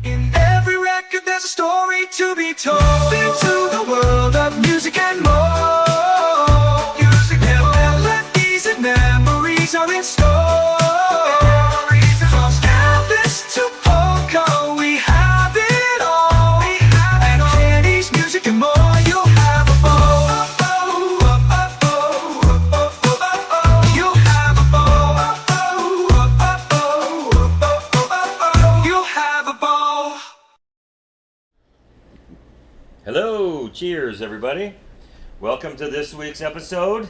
In every record there's a story to be told. Into the world of music and more. Music and melodies and memories are in store. From Elvis to polka, we have it all. And Kenny's music and more, you'll have a ball. You'll have a ball. You'll have a ball. Hello, cheers everybody. Welcome to this week's episode.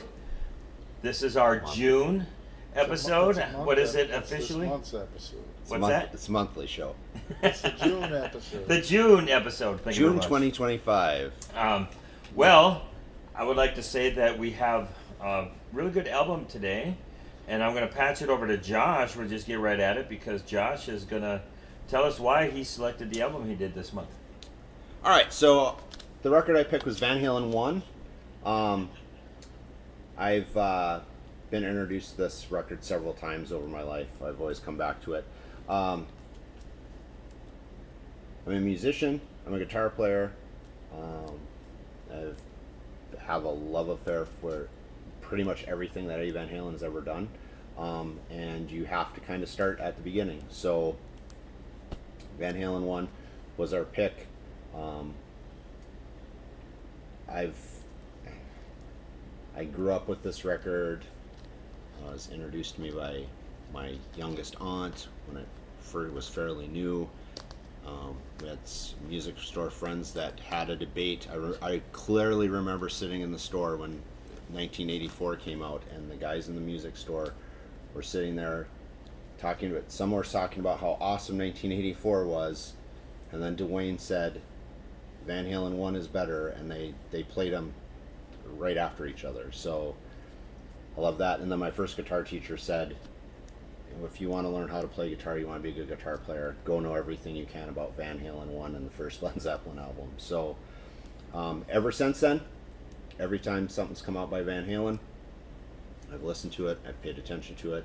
This is our June episode. What is it officially? This month's episode. What's that? It's a monthly show. It's the June episode. The June episode. Thank you very June much. 2025. Well, I would like to say that we have a really good album today, and I'm going to patch it over to Josh. We'll just get right at it because Josh is going to tell us why he selected the album he did this month. All right, so the record I picked was Van Halen 1. I've been introduced to this record several times over my life. I've always come back to it. I'm a musician. I'm a guitar player. I have a love affair for pretty much everything that Eddie Van Halen's ever done. And you have to kind of start at the beginning. So Van Halen 1 was our pick. I grew up with this record. It was introduced to me by my youngest aunt when it was fairly new. We had music store friends that had a debate. I clearly remember sitting in the store when 1984 came out, and the guys in the music store were sitting there talking about. Some were talking about how awesome 1984 was, and then Dwayne said, Van Halen 1 is better, and they played them right after each other. So I love that. And then my first guitar teacher said, if you want to learn how to play guitar, you want to be a good guitar player, go know everything you can about Van Halen 1 and the first Led Zeppelin album. So ever since then, every time something's come out by Van Halen, I've listened to it, I've paid attention to it,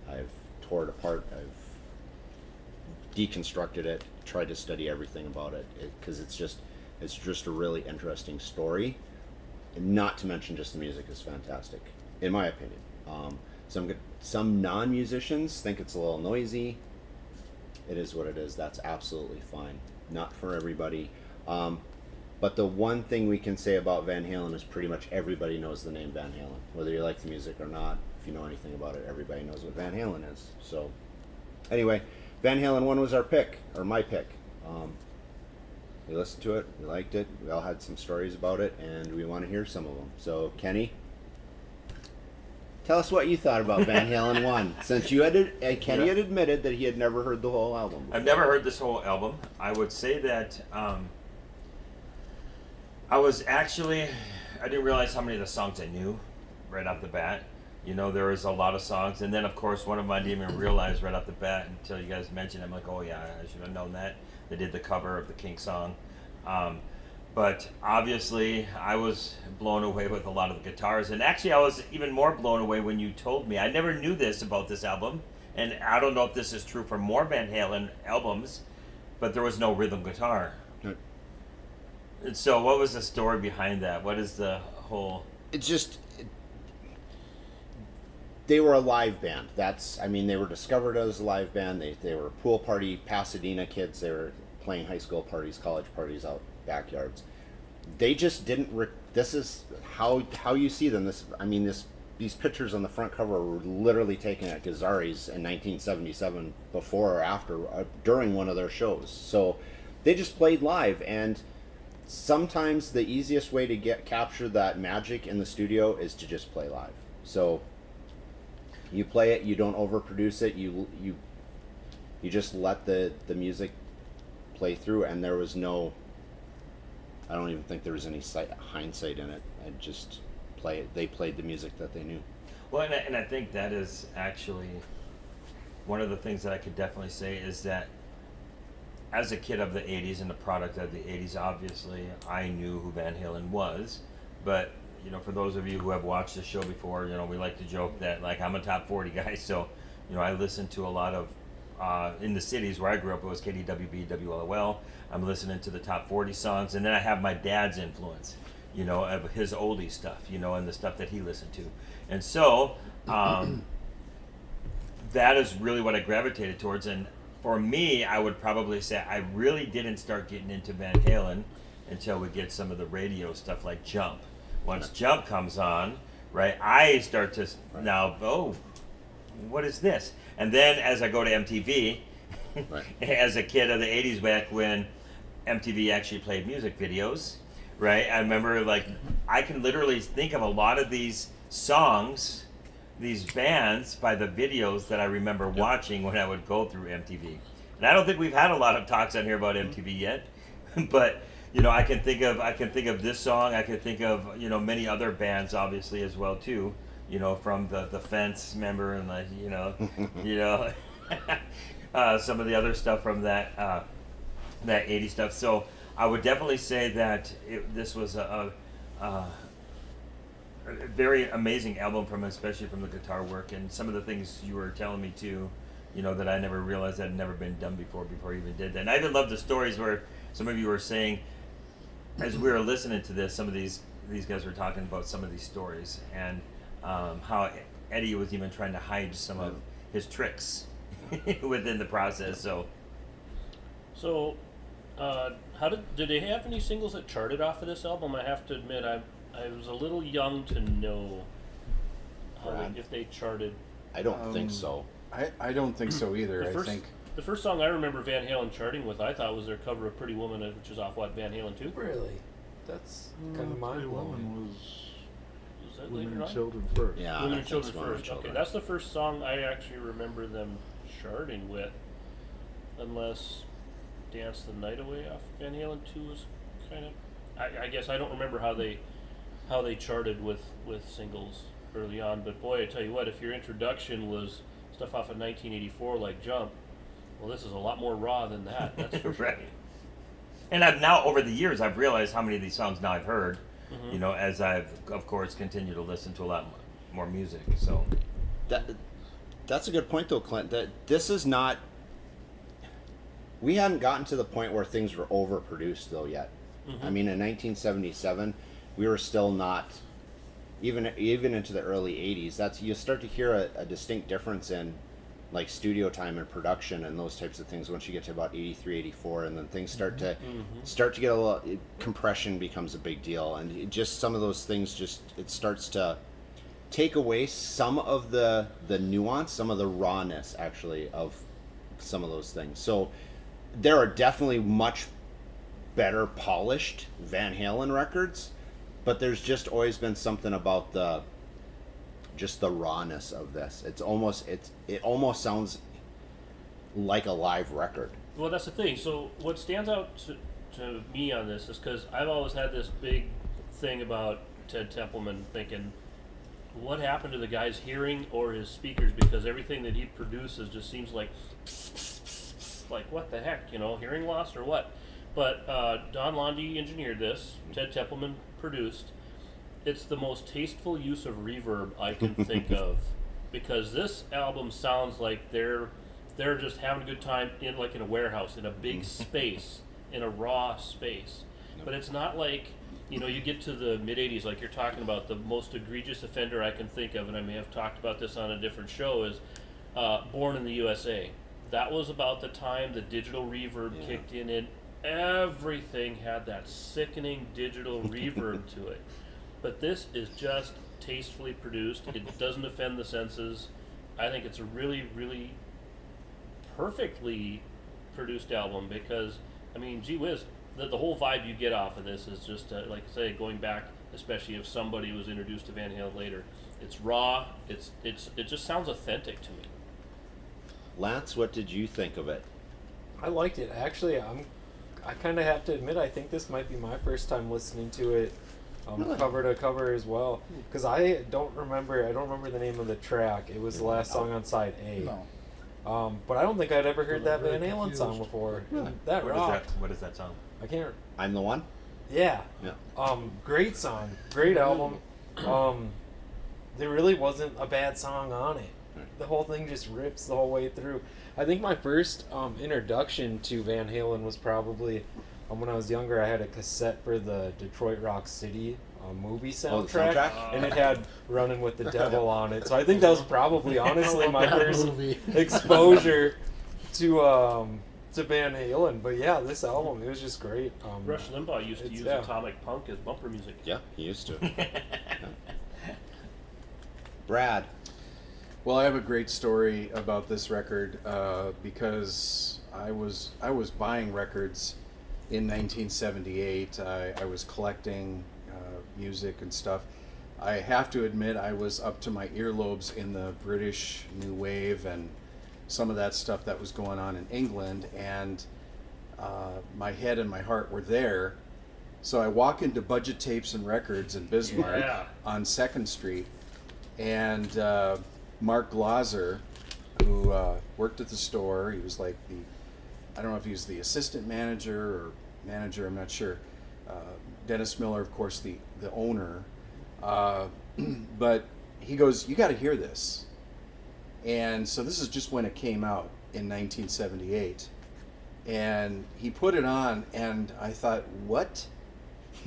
I've tore it apart, I've deconstructed it, tried to study everything about it, because it's just a really interesting story, and not to mention just the music is fantastic, in my opinion. Some non-musicians think it's a little noisy. It is what it is. That's absolutely fine. Not for everybody. But the one thing we can say about Van Halen is pretty much everybody knows the name Van Halen. Whether you like the music or not, if you know anything about it, everybody knows what Van Halen is. So anyway, Van Halen 1 was our pick, or my pick. We listened to it, we liked it, we all had some stories about it, and we want to hear some of them. So Kenny, tell us what you thought about Van Halen 1, since Kenny had admitted that he had never heard the whole album before. I've never heard this whole album. I would say that I didn't realize how many of the songs I knew right off the bat. You know, there was a lot of songs, and then of course one of them I didn't even realize right off the bat until you guys mentioned it. I'm like, oh yeah, I should have known that. They did the cover of the King song. But obviously I was blown away with a lot of the guitars, and actually I was even more blown away when you told me. I never knew this about this album, and I don't know if this is true for more Van Halen albums, but there was no rhythm guitar. Right. And so what was the story behind that? What is the whole... They were a live band. They were discovered as a live band. They were pool party Pasadena kids. They were playing high school parties, college parties out backyards. They just didn't. This is how you see them. These pictures on the front cover were literally taken at Gazzari's in 1977, before or after, during one of their shows. So they just played live, and sometimes the easiest way to capture that magic in the studio is to just play live. So you play it, you don't overproduce it, you just let the music play through, and there was no, I don't even think there was any hindsight in it. I just play it. They played the music that they knew. Well, and I think that is actually one of the things that I could definitely say is that as a kid of the 80s and the product of the 80s, obviously, I knew who Van Halen was. But, you know, for those of you who have watched the show before, you know, we like to joke that, like, I'm a top 40 guy. So, you know, I listen to a lot of in the cities where I grew up, it was KDWB, WLOL. I'm listening to the top 40 songs, and then I have my dad's influence, of his oldie stuff, and the stuff that he listened to. And so that is really what I gravitated towards. And for me, I would probably say I really didn't start getting into Van Halen until we get some of the radio stuff like Jump. Once Jump comes on, right, I start to now, what is this? And then as I go to MTV, Right. as a kid of the 80s, back when MTV actually played music videos, right? I remember, like, I can literally think of a lot of these songs, these bands, by the videos that I remember watching when I would go through MTV. And I don't think we've had a lot of talks on here about MTV yet, but I can think of this song. I can think of many other bands, obviously, as well too. From the Fence, member, and some of the other stuff from that 80s stuff. So I would definitely say that this was a very amazing album, especially from the guitar work and some of the things you were telling me too. That I never realized had never been done before you even did that. And I even love the stories where some of you were saying, as we were listening to this, some of these guys were talking about some of these stories and how Eddie was even trying to hide some of his tricks within the process. So how did they have any singles that charted off of this album? I have to admit, I was a little young to know if they charted. I don't think so. I don't think so either. I think The first song I remember Van Halen charting with, I thought, was their cover of Pretty Woman, which is off Van Halen 2. Really? That's kind of mind blowing. Woman was That Women later and on? Children first. Yeah, Women I and think Children it's Women and first. Okay, Children. that's the first song I actually remember them charting with, unless Dance the Night Away off Van Halen 2 was kind of. I guess I don't remember how they charted with singles early on, but boy, I tell you what, if your introduction was stuff off of 1984 like Jump, well, this is a lot more raw than that. That's for sure. Right. And I've now, over the years, I've realized how many of these songs now I've heard, Mhm. as I've, of course, continued to listen to a lot more music. So That's a good point, though, Clint. That this is not. We hadn't gotten to the point where things were overproduced, though, yet. Mhm. I mean, in 1977, we were still not. Even into the early 80s, you start to hear a distinct difference in, like, studio time and production and those types of things once you get to about 83, 84, and then things start to get a little. Compression becomes a big deal, and some of those things it starts to take away some of the nuance, some of the rawness, actually, of some of those things. So there are definitely much better polished Van Halen records, but there's just always been something about the rawness of this. It almost sounds like a live record. Well, that's the thing. So what stands out to me on this is because I've always had this big thing about Ted Templeman, thinking, what happened to the guy's hearing or his speakers? Because everything that he produces just seems like what the heck, hearing loss or what? But Don Londy engineered this. Ted Templeman produced. It's the most tasteful use of reverb I can think of, because this album sounds like they're just having a good time in a warehouse, in a big space, in a raw space. But it's not like, you get to the mid-'80s, like you're talking about. The most egregious offender I can think of, and I may have talked about this on a different show, is Born in the USA. That was about the time the digital reverb kicked in, and everything had that sickening digital reverb to it. But this is just tastefully produced. It doesn't offend the senses. I think it's a really, really perfectly produced album, because, gee whiz, the whole vibe you get off of this is just, like I say, going back, especially if somebody was introduced to Van Halen later. It's raw. It just sounds authentic to me. Lance, what did you think of it? I liked it. Actually, I kind of have to admit, I think this might be my first time listening to it, Really? cover to cover as well. Because I don't remember the name of the track. It was the last song on side A. No. But I don't think I'd ever heard I'm that very Van Halen song confused. before. Really? That rocked. What is that song? I can't. I'm the One? Yeah. Yeah. Great song. Great album. There really wasn't a bad song on it. The whole thing just rips the whole way through. I think my first introduction to Van Halen was probably when I was younger. I had a cassette for the Detroit Rock City movie Oh, the soundtrack, soundtrack? and it had "Running with the Devil" on it. So I think that was probably honestly my first exposure to Van Halen. But yeah, this album, it was just great. Rush Limbaugh used to it's- use yeah. atomic punk as bumper music. Yeah, he used to. Yeah. Brad. Well, I have a great story about this record because I was buying records in 1978. I was collecting music and stuff. I have to admit I was up to my earlobes in the British New Wave and some of that stuff that was going on in England, and my head and my heart were there. So I walk into Budget Tapes and Records in Bismarck Yeah. on 2nd Street, and Mark Glaser, who worked at the store, he was like I don't know if he was the assistant manager or manager, I'm not sure. Dennis Miller, of course, the owner. But he goes, "You got to hear this." And so this is just when it came out in 1978. And he put it on, and I thought, what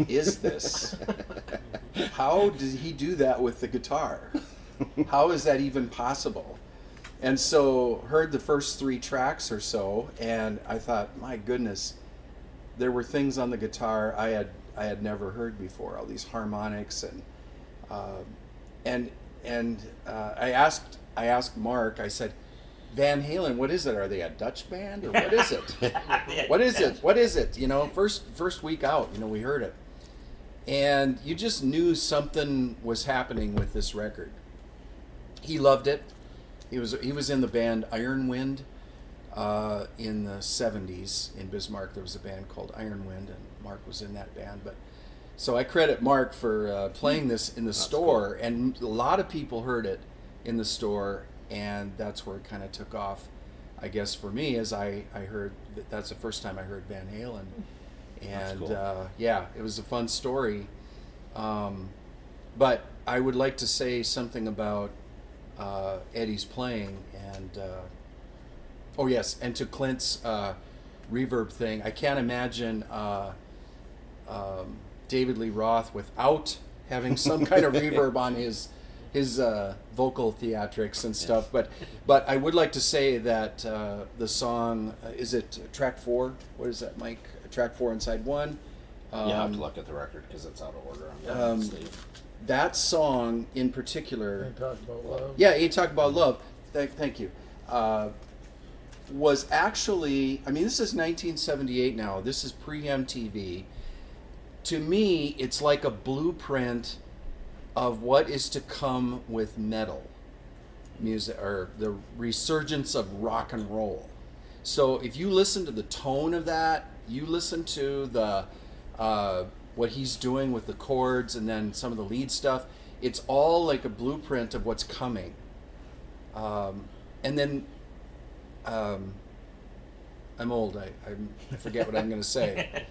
is this? How did he do that with the guitar? How is that even possible? And so heard the first 3 tracks or so, and I thought, my goodness, there were things on the guitar I had never heard before. All these harmonics and I asked Mark. I said, Van Halen, what is it? Are they a Dutch band or what is it? What is it? What is it? You know, first week out, we heard it, and you just knew something was happening with this record. He loved it. He was in the band Iron Wind in the 70s in Bismarck. There was a band called Iron Wind, and Mark was in that band. But so I credit Mark for playing this in the store, cool. and a lot of people heard it in the store, and that's where it kind of took off. I guess for me, as I heard that's the first time I heard Van Halen, and cool. yeah, it was a fun story. But I would like to say something about Eddie's playing, and oh yes, and to Clint's reverb thing. I can't imagine David Lee Roth without having some kind of reverb on his vocal theatrics and stuff. But I would like to say that the song, is it track 4? What is that, Mike? Track 4 inside 1. Yeah, I have to look at the record because it's out of order on the sleeve. That song in particular. Ain't Talking About Love. Yeah, Ain't Talking About Love. Thank you. Was actually, I mean, this is 1978 now. This is pre-MTV. To me, it's like a blueprint of what is to come with metal music, or the resurgence of rock and roll. So if you listen to the tone of that, you listen to the what he's doing with the chords and then some of the lead stuff, it's all like a blueprint of what's coming. And then I'm old. I forget what I'm going to say.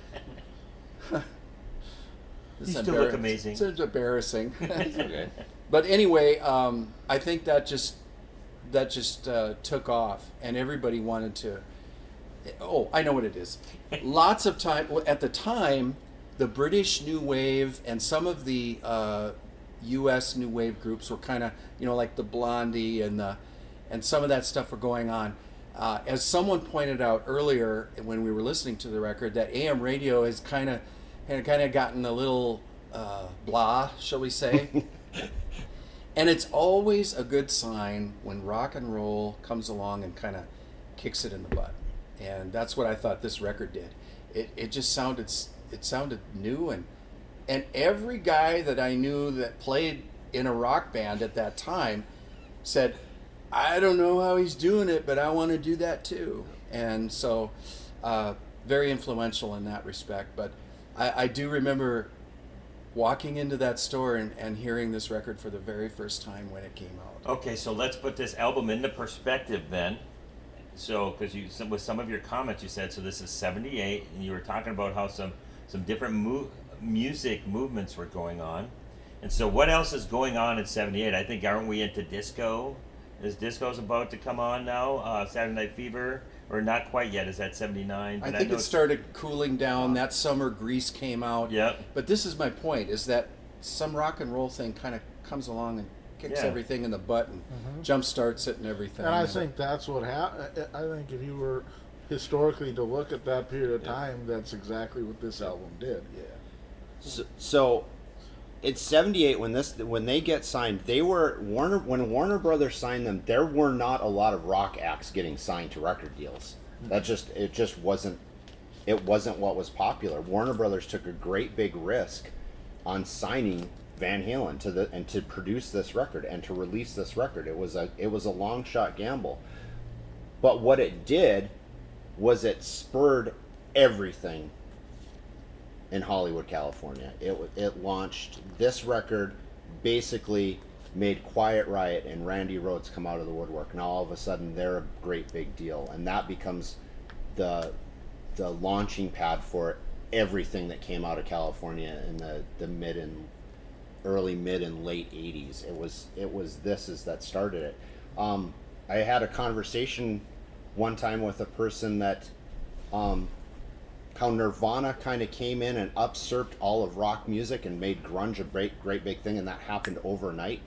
You still look amazing. It's embarrassing. Okay. But anyway, I think that just took off, and everybody wanted to. Oh, I know what it is. Lots of time at the time, the British New Wave and some of the U.S. New Wave groups were kind of, like the Blondie and some of that stuff were going on. As someone pointed out earlier when we were listening to the record, that AM radio has kind of gotten a little blah, shall we say. And it's always a good sign when rock and roll comes along and kind of kicks it in the butt. And that's what I thought this record did. It just sounded new, and every guy that I knew that played in a rock band at that time said, I don't know how he's doing it, but I want to do that too. And so very influential in that respect. But I do remember walking into that store and hearing this record for the very first time when it came out. Okay, so let's put this album into perspective then. So, because with some of your comments you said, so this is 78, and you were talking about how some different music movements were going on. And so what else is going on in 78? I think, aren't we into disco Is Disco's about to come on now? Saturday Night Fever, or not quite yet? Is that 79? I But think know it started cooling down. That summer, Grease came out. Yep. But this is my point: is that some rock and roll thing kind of comes along and kicks Yeah. everything in the butt and jump starts it and everything. And I think that's what happened. I think if you were historically to look at that period of time, that's exactly what this album did. Yeah. So it's 78 when they get signed. They were when Warner Brothers signed them. There were not a lot of rock acts getting signed to record deals. It just wasn't what was popular. Warner Brothers took a great big risk on signing Van Halen to produce this record and to release this record. It was a long shot gamble. But what it did was it spurred everything in Hollywood, California. It launched this record, basically made Quiet Riot and Randy Rhoads come out of the woodwork. Now all of a sudden they're a great big deal, and that becomes the launching pad for everything that came out of California in the early mid and late 80s. It was that started it. I had a conversation one time with a person that how Nirvana kind of came in and usurped all of rock music and made grunge a great big thing, and that happened overnight.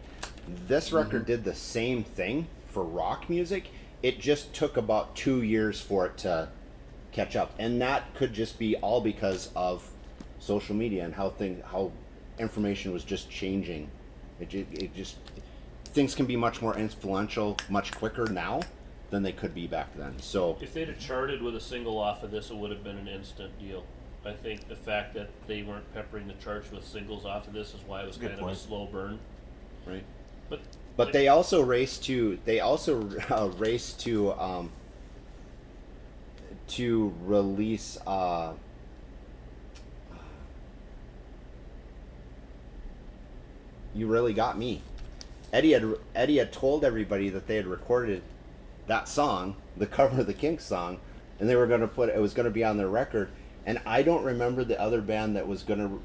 This record did the same thing for rock music. It just took about 2 years for it to catch up, and that could just be all because of social media and how information was just changing. Things can be much more influential much quicker now than they could be back then. So If they'd have charted with a single off of this, it would have been an instant deal. I think the fact that they weren't peppering the charts with singles off of this is why it was Good kind of point. a slow burn. right. But But they also raced to release You Really Got Me. Eddie had told everybody that they had recorded that song, the cover of the Kinks song, and they were going to it was going to be on their record. And I don't remember the other band that was going to.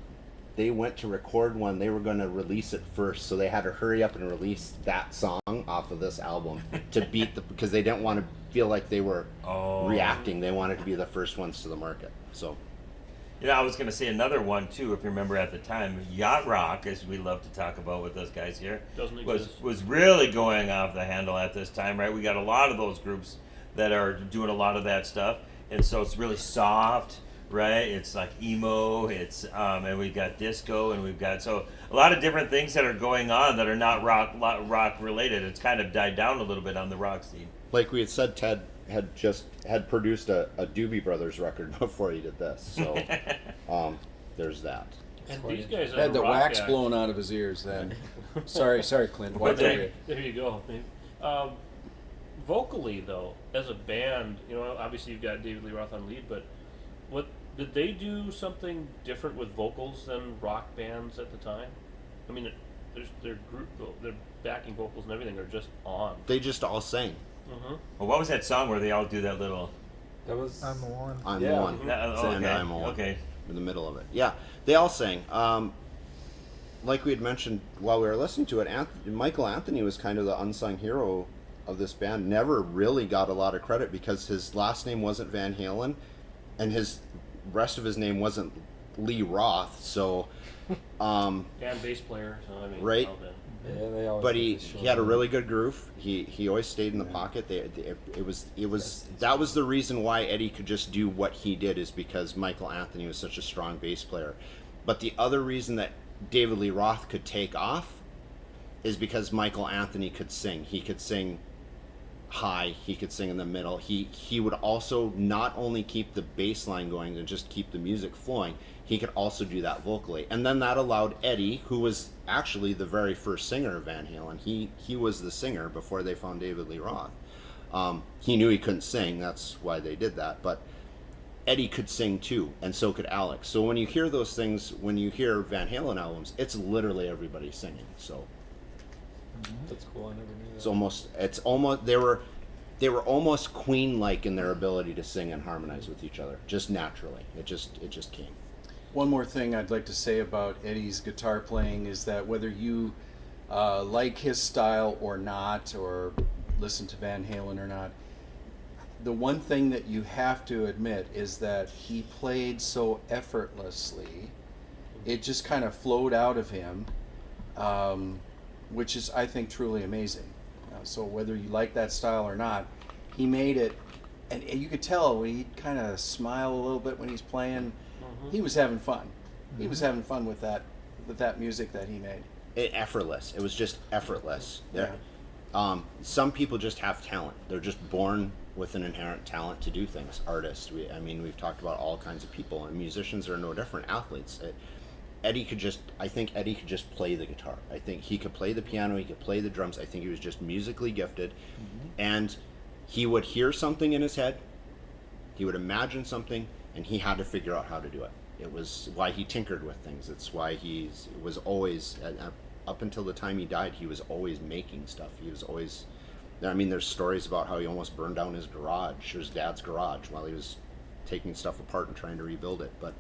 They went to record one. They were going to release it first, so they had to hurry up and release that song off of this album to beat because they didn't want to feel like they were reacting. They wanted to be the first ones to the market. So, I was going to say another one too. If you remember at the time, yacht rock, as we love to talk about with those guys here, Doesn't was exist. was really going off the handle at this time, right? We got a lot of those groups that are doing a lot of that stuff, and so it's really soft, right? It's like emo. It's and we've got disco, and we've got so a lot of different things that are going on that are not rock related. It's kind of died down a little bit on the rock scene. like we had said, Ted had produced a Doobie Brothers record before he did this. So, there's that. And these guys Had are the rock wax act. blown out of his ears then. sorry, Clint. Why don't you? There you go. Vocally, though, as a band, obviously you've got David Lee Roth on lead, but what did they do something different with vocals than rock bands at the time? I mean, their backing vocals and everything are just on. They just all sang. Well, what was that song where they all do that little? That was I'm the one. I'm Yeah. the one. And Okay. I'm the one. Okay. In the middle of it. Yeah, they all sang. Like we had mentioned while we were listening to it, Michael Anthony was kind of the unsung hero of this band. Never really got a lot of credit because his last name wasn't Van Halen, and his rest of his name wasn't Lee Roth. So, And bass player, so I mean, Right. well, then. yeah, they always but get he the short had a one. really good groove. He always stayed in the pocket. That was the reason why Eddie could just do what he did, is because Michael Anthony was such a strong bass player. But the other reason that David Lee Roth could take off is because Michael Anthony could sing. He could sing high, he could sing in the middle. He would also not only keep the bass line going and just keep the music flowing, he could also do that vocally. And then that allowed Eddie, who was actually the very first singer of Van Halen, he was the singer before they found David Lee Roth. He knew he couldn't sing, that's why they did that, but Eddie could sing too, and so could Alex. So when you hear those things, when you hear Van Halen albums, it's literally everybody singing. So That's cool. I never knew that. it's almost they were almost Queen-like in their ability to sing and harmonize with each other, just naturally. It just came. One more thing I'd like to say about Eddie's guitar playing is that whether you like his style or not, or listen to Van Halen or not, the one thing that you have to admit is that he played so effortlessly. It just kind of flowed out of him, which is, I think, truly amazing. So whether you like that style or not, he made it, and you could tell when he'd kind of smile a little bit when he's playing. He was having fun. He was having fun with that music that he made. Effortless. It was just effortless. Yeah. Some people just have talent. They're just born with an inherent talent to do things. Artists. We've talked about all kinds of people, and musicians are no different. Athletes. I think Eddie could just play the guitar. I think he could play the piano. He could play the drums. I think he was just musically gifted, and he would hear something in his head. He would imagine something, and he had to figure out how to do it. It was why he tinkered with things. It's why he was always, up until the time he died, he was always making stuff. He was always, there's stories about how he almost burned down his garage, his dad's garage, while he was taking stuff apart and trying to rebuild it. But,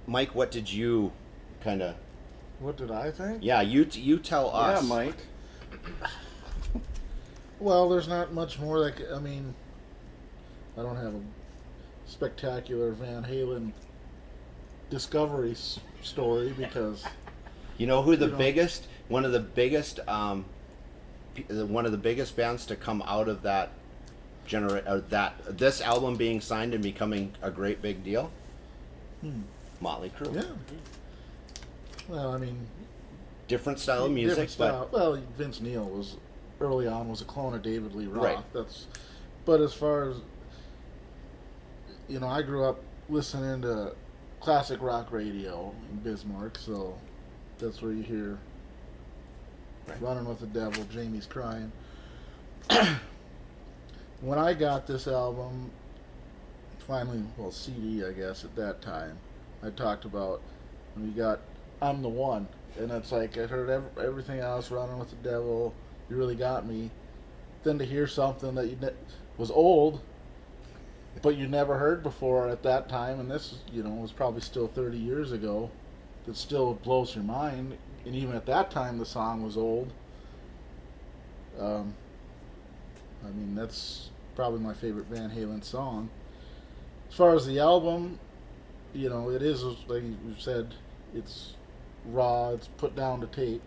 Mike, what did you kind of... What did I think? Yeah, you tell us. Yeah, Mike. Well, there's not much more I don't have a spectacular Van Halen discovery story because You know who one of the biggest bands to come out of that this album being signed and becoming a great big deal? Motley Crue. yeah. Well, Different style of music, different style. Well, Vince Neil was early on was a clone of David Lee Roth. Right. But as far as I grew up listening to classic rock radio in Bismarck, so that's where you hear Running with the Devil, Jamie's Crying. When I got this album, finally, CD, I guess, at that time, I talked about when we got I'm the One. And it's like, I heard everything else, Running with the Devil, You Really Got Me. Then to hear something that was old, but you never heard before at that time, and this, was probably still 30 years ago, that still blows your mind. And even at that time, the song was old. That's probably my favorite Van Halen song. As far as the album, it is, like we've said, it's raw, it's put down to tape.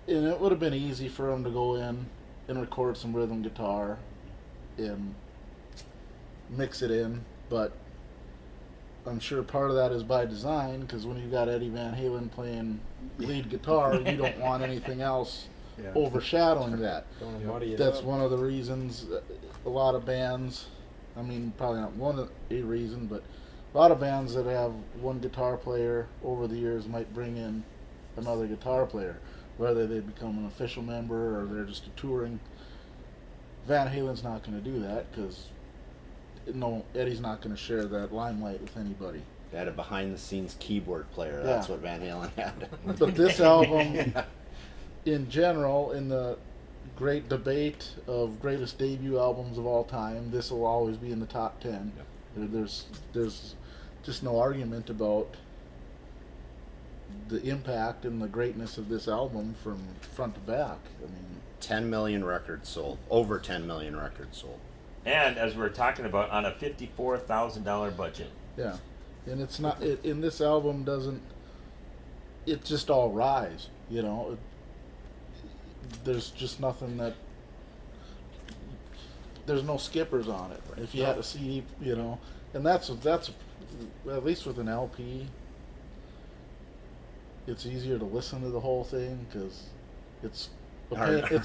And it would have been easy for him to go in and record some rhythm guitar and mix it in, but I'm sure part of that is by design, because when you've got Eddie Van Halen playing lead guitar, you don't want anything else overshadowing that. That's one of the reasons a lot of bands, probably not a reason, but a lot of bands that have one guitar player over the years might bring in another guitar player, whether they become an official member or they're just a touring. Van Halen's not going to do that because Eddie's not going to share that limelight with anybody. They had a behind-the-scenes keyboard player. That's what Van Halen had. But this album, in general, in the great debate of greatest debut albums of all time, this will always be in the top 10. Yep. There's just no argument about the impact and the greatness of this album from front to back. 10 million records sold. Over 10 million records sold. And as we were talking about, on a $54,000 budget. Yeah, and it's not. In this album doesn't. It's just all rise. There's just nothing that. There's no skippers on it. If you had a CD, and that's at least with an LP. It's easier to listen to the whole thing because it's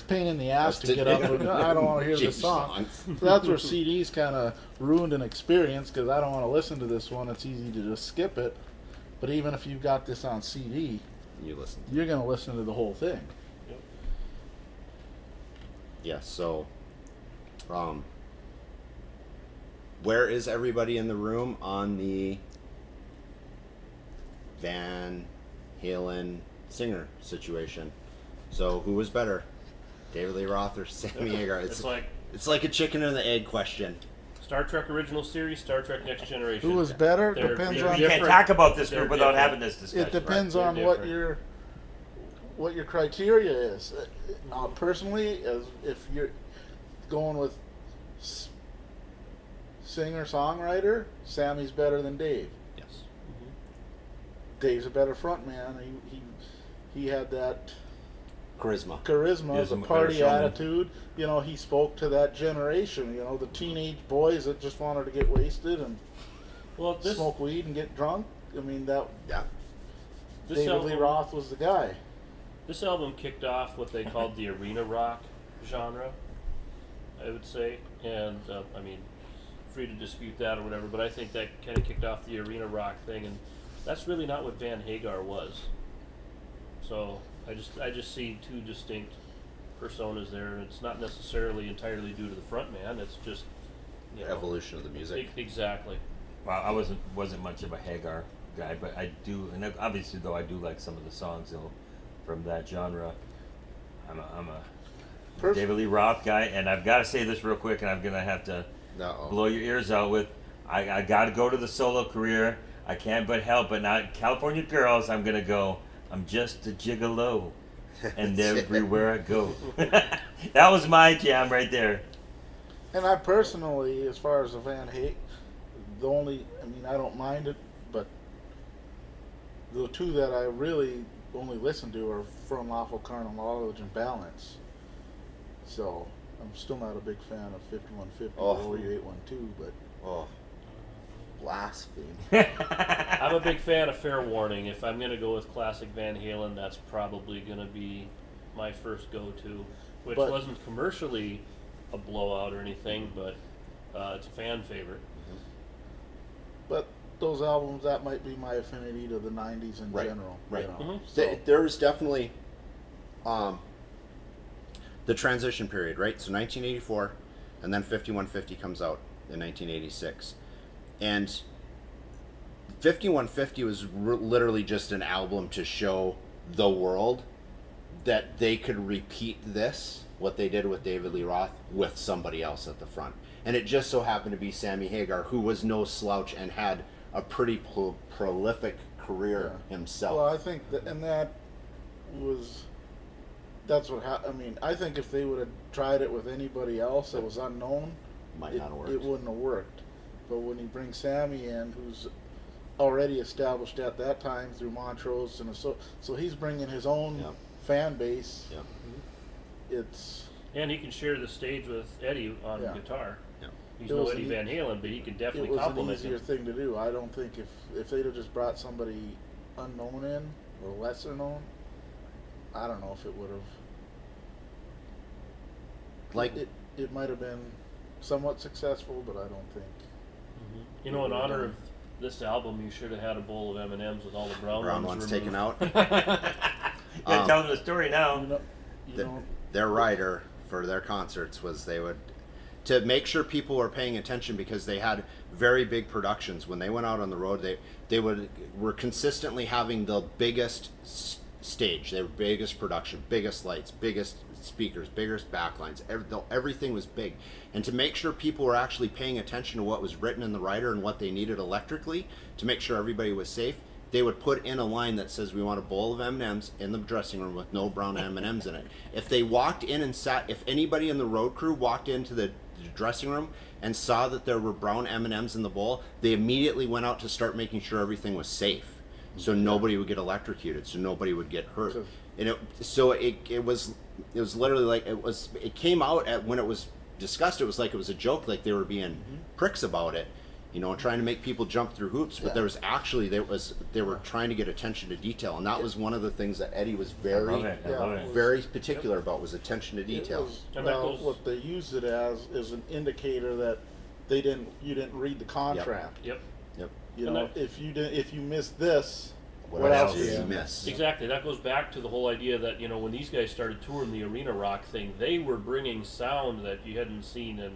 pain in the ass to get up and I don't want to hear this song. So that's where CDs kind of ruined an experience because I don't want to listen to this one. It's easy to just skip it. But even if you've got this on CD, you're going to listen to the whole thing. Yeah, so where is everybody in the room on the Van Halen singer situation? So who was better, David Lee Roth or Sammy Hagar? It's like a chicken and the egg question. Star Trek Original Series, Star Trek Next Generation. Who was better? They're Depends different. on. You can't talk about this group without different. having this discussion. It depends Right? on They're what different. you're. what your criteria is. Personally, as if you're going with singer songwriter, Sammy's better than Dave. Yes. Dave's a better frontman. He had that Charisma. charisma, He's the a better party showman. attitude. You know, he spoke to that generation. You know, the teenage boys that just wanted to get wasted and Well, this smoke weed and get drunk. I mean, that Yeah. this David Lee album, Roth was the guy. this album kicked off what they called the arena rock genre, I would say, and I mean, free to dispute that or whatever, but I think that kind of kicked off the arena rock thing, and that's really not what Van Hagar was. So I just see two distinct personas there, and it's not necessarily entirely due to the front man. It's just, you know, Evolution of the music. exactly. Well, I wasn't much of a Hagar guy, but I do, and obviously though I do like some of the songs though from that genre. I'm a Pers- David Lee Roth guy, and I've got to say this real quick, and I'm gonna have to No. blow your ears out with. I got to go to the solo career. I can't but help, but not California Girls. I'm gonna go. I'm just a gigolo, and everywhere I go. That was my jam right there. And I personally, as far as the Van Halen, I don't mind it, but the two that I really only listen to are From Lawful Carnal Knowledge and Balance. So, I'm still not a big fan of 5150 Oh. or 812, but Oh. Blasphemy. I'm a big fan of Fair Warning. If I'm going to go with classic Van Halen, that's probably going to be my first go-to, which But- wasn't commercially a blowout or anything, but it's a fan favorite. but those albums, that might be my affinity to the 90s in Right, general. right. You know? Mhm. So, There was definitely the transition period, right? So 1984, and then 5150 comes out in 1986. And 5150 was literally just an album to show the world that they could repeat this, what they did with David Lee Roth, with somebody else at the front. And it just so happened to be Sammy Hagar, who was no slouch and had a pretty prolific career himself. well, I think that's what I think if they would have tried it with anybody else that was unknown, Might not have worked. it wouldn't have worked. But when you bring Sammy in, who's already established at that time through Montrose, and so he's bringing his own Yep. fan base. Yep. It's And he can share the stage with Eddie on Yeah. guitar. Yeah. He's It no was Eddie an Van Halen, but he can it definitely was an compliment easier him. thing to do. I don't think if they'd have just brought somebody unknown in or lesser known, I don't know if it would have. Like, It might have been somewhat successful, but I don't think. You know, in honor of this album, you should have had a bowl of M&Ms with all the brown ones removed. taken out. You're telling the story now. You The- know, their rider for their concerts was they would, to make sure people were paying attention, because they had very big productions. When they went out on the road, they were consistently having the biggest stage, their biggest production, biggest lights, biggest speakers, biggest backlines. Everything was big, and to make sure people were actually paying attention to what was written in the rider and what they needed electrically to make sure everybody was safe, they would put in a line that says, "We want a bowl of M&Ms in the dressing room with no brown M&Ms in it." If they walked in and sat, if anybody in the road crew walked into the dressing room and saw that there were brown M&Ms in the bowl, they immediately went out to start making sure everything was safe, so nobody would get electrocuted, so nobody would get hurt. So- And it was literally like, it came out at, when it was discussed, it was like it was a joke, like they were being pricks about it, and trying to make people jump through hoops. But Yeah. there was actually they were trying to get attention to detail, and that was one of the things that Eddie was I love very, it. I Yeah. love it. very particular about, was attention to it detail. was- And that well, goes- what they used it as is an indicator that you didn't read the contract. Yep. Yep. You And know, that- if you missed this, What else did did you you miss? Exactly. That goes back to the whole idea that, when these guys started touring the arena rock thing, they were bringing sound that you hadn't seen in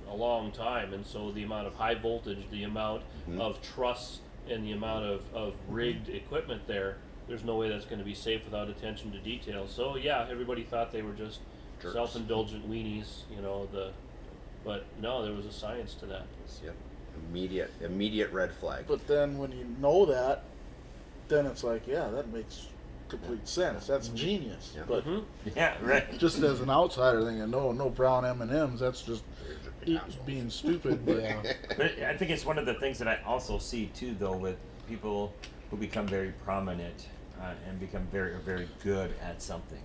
a long time. And so the amount of high voltage, the amount of truss, and the amount of rigged equipment there's no way that's going to be safe without attention to detail. So, yeah, everybody thought they were just Jerks. self-indulgent weenies, but no, there was a science to that. Yep. Immediate red flag. but then when you know that, then it's like, yeah, that makes complete sense. That's genius. Yeah. But Yeah, right. just as an outsider thinking, no brown M&Ms, that's just Asshole. being stupid. But But I think it's one of the things that I also see too, though, with people who become very prominent and become very, very good at something,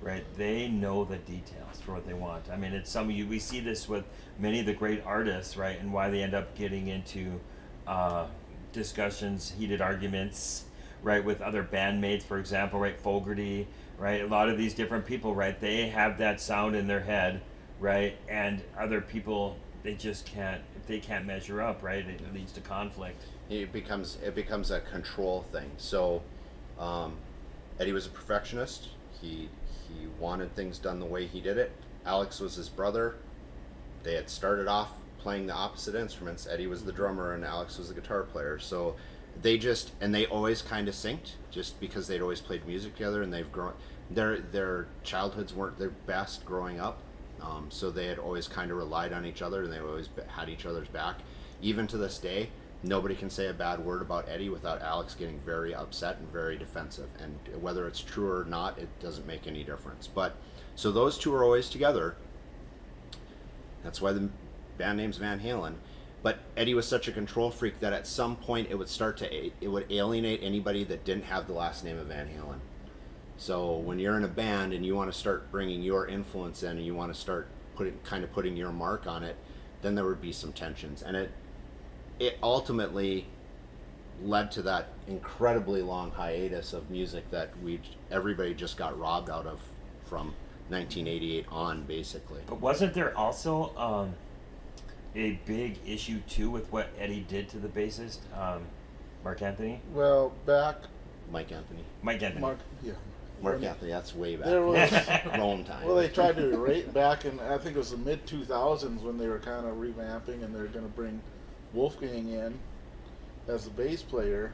right? They know the details for what they want. I mean, it's some of you. We see this with many of the great artists, right? And why they end up getting into discussions, heated arguments, right, with other bandmates, for example, right? Fogerty, right? A lot of these different people, right? They have that sound in their head, right? And other people, they just can't. If they can't measure up, right? It leads to conflict. It becomes a control thing. So Eddie was a perfectionist. He wanted things done the way he did it. Alex was his brother. They had started off playing the opposite instruments. Eddie was the drummer and Alex was the guitar player. So they always kind of synced, just because they'd always played music together, and they've grown. Their childhoods weren't their best growing up, so they had always kind of relied on each other, and they always had each other's back. Even to this day, nobody can say a bad word about Eddie without Alex getting very upset and very defensive. And whether it's true or not, it doesn't make any difference. But so those two are always together. That's why the band name's Van Halen. But Eddie was such a control freak that at some point it would alienate anybody that didn't have the last name of Van Halen. So when you're in a band and you want to start bringing your influence in, and you want to start putting your mark on it, then there would be some tensions. And it ultimately led to that incredibly long hiatus of music that everybody just got robbed out of from 1988 on, basically. But wasn't there also a big issue too with what Eddie did to the bassist, Mark Anthony? well, back Mike Anthony. Mike Anthony. Mark, yeah. Mark Anthony, that's way back. There was Rome time. well, they tried to rate back in, I think it was the mid 2000s, when they were kind of revamping, and they're going to bring Wolfgang in as the bass player.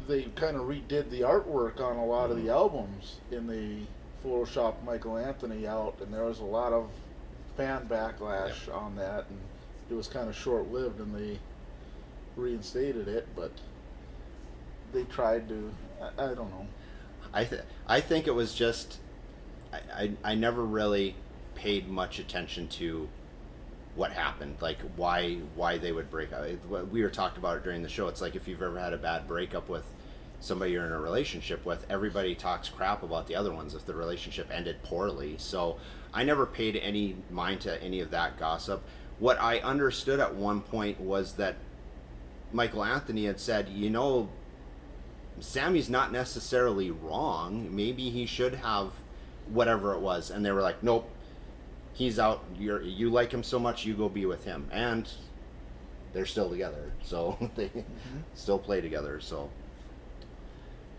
They kind of redid the artwork on a lot of the albums in the Photoshop Michael Anthony out, and there was a lot of fan backlash on that, and it was kind of short-lived, and they reinstated it, but they tried to, I don't know. I think it was just I never really paid much attention to what happened, like why they would break up. We were talking about it during the show. It's like if you've ever had a bad breakup with somebody you're in a relationship with, everybody talks crap about the other ones if the relationship ended poorly. So I never paid any mind to any of that gossip. What I understood at one point was that Michael Anthony had said, Sammy's not necessarily wrong. Maybe he should have whatever it was. And they were like, nope, he's out. You like him so much, you go be with him. And they're still together. So they still play together. So,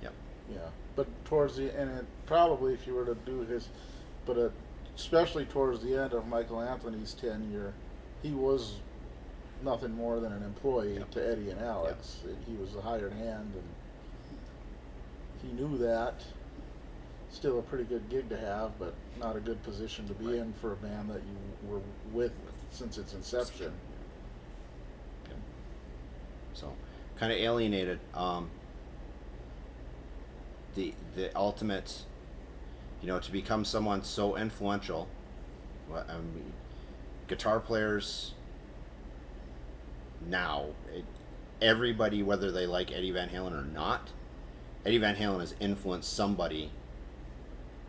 yeah. Yeah, but towards the end, probably if you were to do but especially towards the end of Michael Anthony's tenure, he was nothing more than an employee to Eddie and Alex. He was a hired hand, and he knew that. Still a pretty good gig to have, but not a good position to be in for a band that you were with since its inception. So, kind of alienated. The ultimate, to become someone so influential. Guitar players now, everybody, whether they like Eddie Van Halen or not, Eddie Van Halen has influenced somebody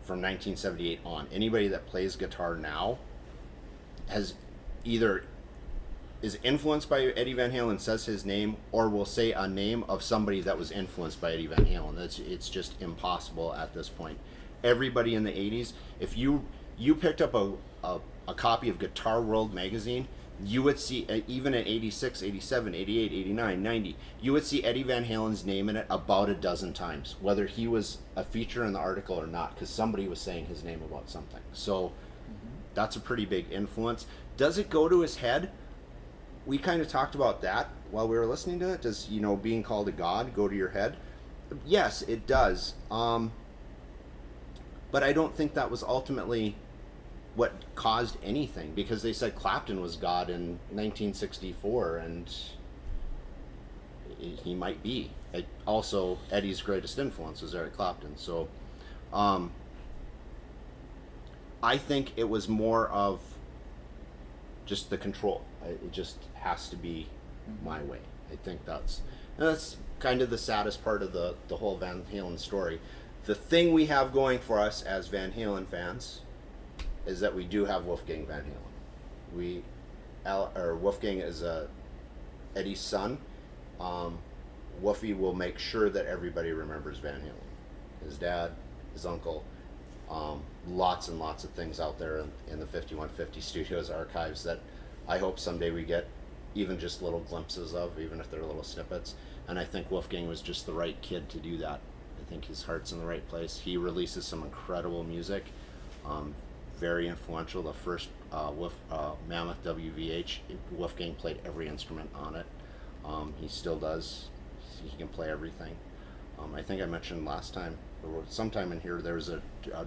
from 1978 on. Anybody that plays guitar now is influenced by Eddie Van Halen, says his name, or will say a name of somebody that was influenced by Eddie Van Halen. It's just impossible at this point. Everybody in the 80s, if you picked up a copy of Guitar World magazine, you would see, even in 86, 87, 88, 89, 90, you would see Eddie Van Halen's name in it about a dozen times, whether he was a feature in the article or not, because somebody was saying his name about something. So that's a pretty big influence. Does it go to his head? We kind of talked about that while we were listening to it. Does, being called a god go to your head? Yes, it does. But I don't think that was ultimately what caused anything, because they said Clapton was God in 1964, and he might be. Also, Eddie's greatest influence was Eric Clapton. So, I think it was more of just the control. It just has to be my way. I think that's kind of the saddest part of the whole Van Halen story. The thing we have going for us as Van Halen fans is that we do have Wolfgang Van Halen. Wolfgang is Eddie's son. Woofy will make sure that everybody remembers Van Halen. His dad, his uncle, lots and lots of things out there in the 5150 Studios archives that I hope someday we get even just little glimpses of, even if they're little snippets. And I think Wolfgang was just the right kid to do that. I think his heart's in the right place. He releases some incredible music, very influential. The first Mammoth WVH, Wolfgang played every instrument on it. He still does. He can play everything. I think I mentioned last time, or sometime in here, there was a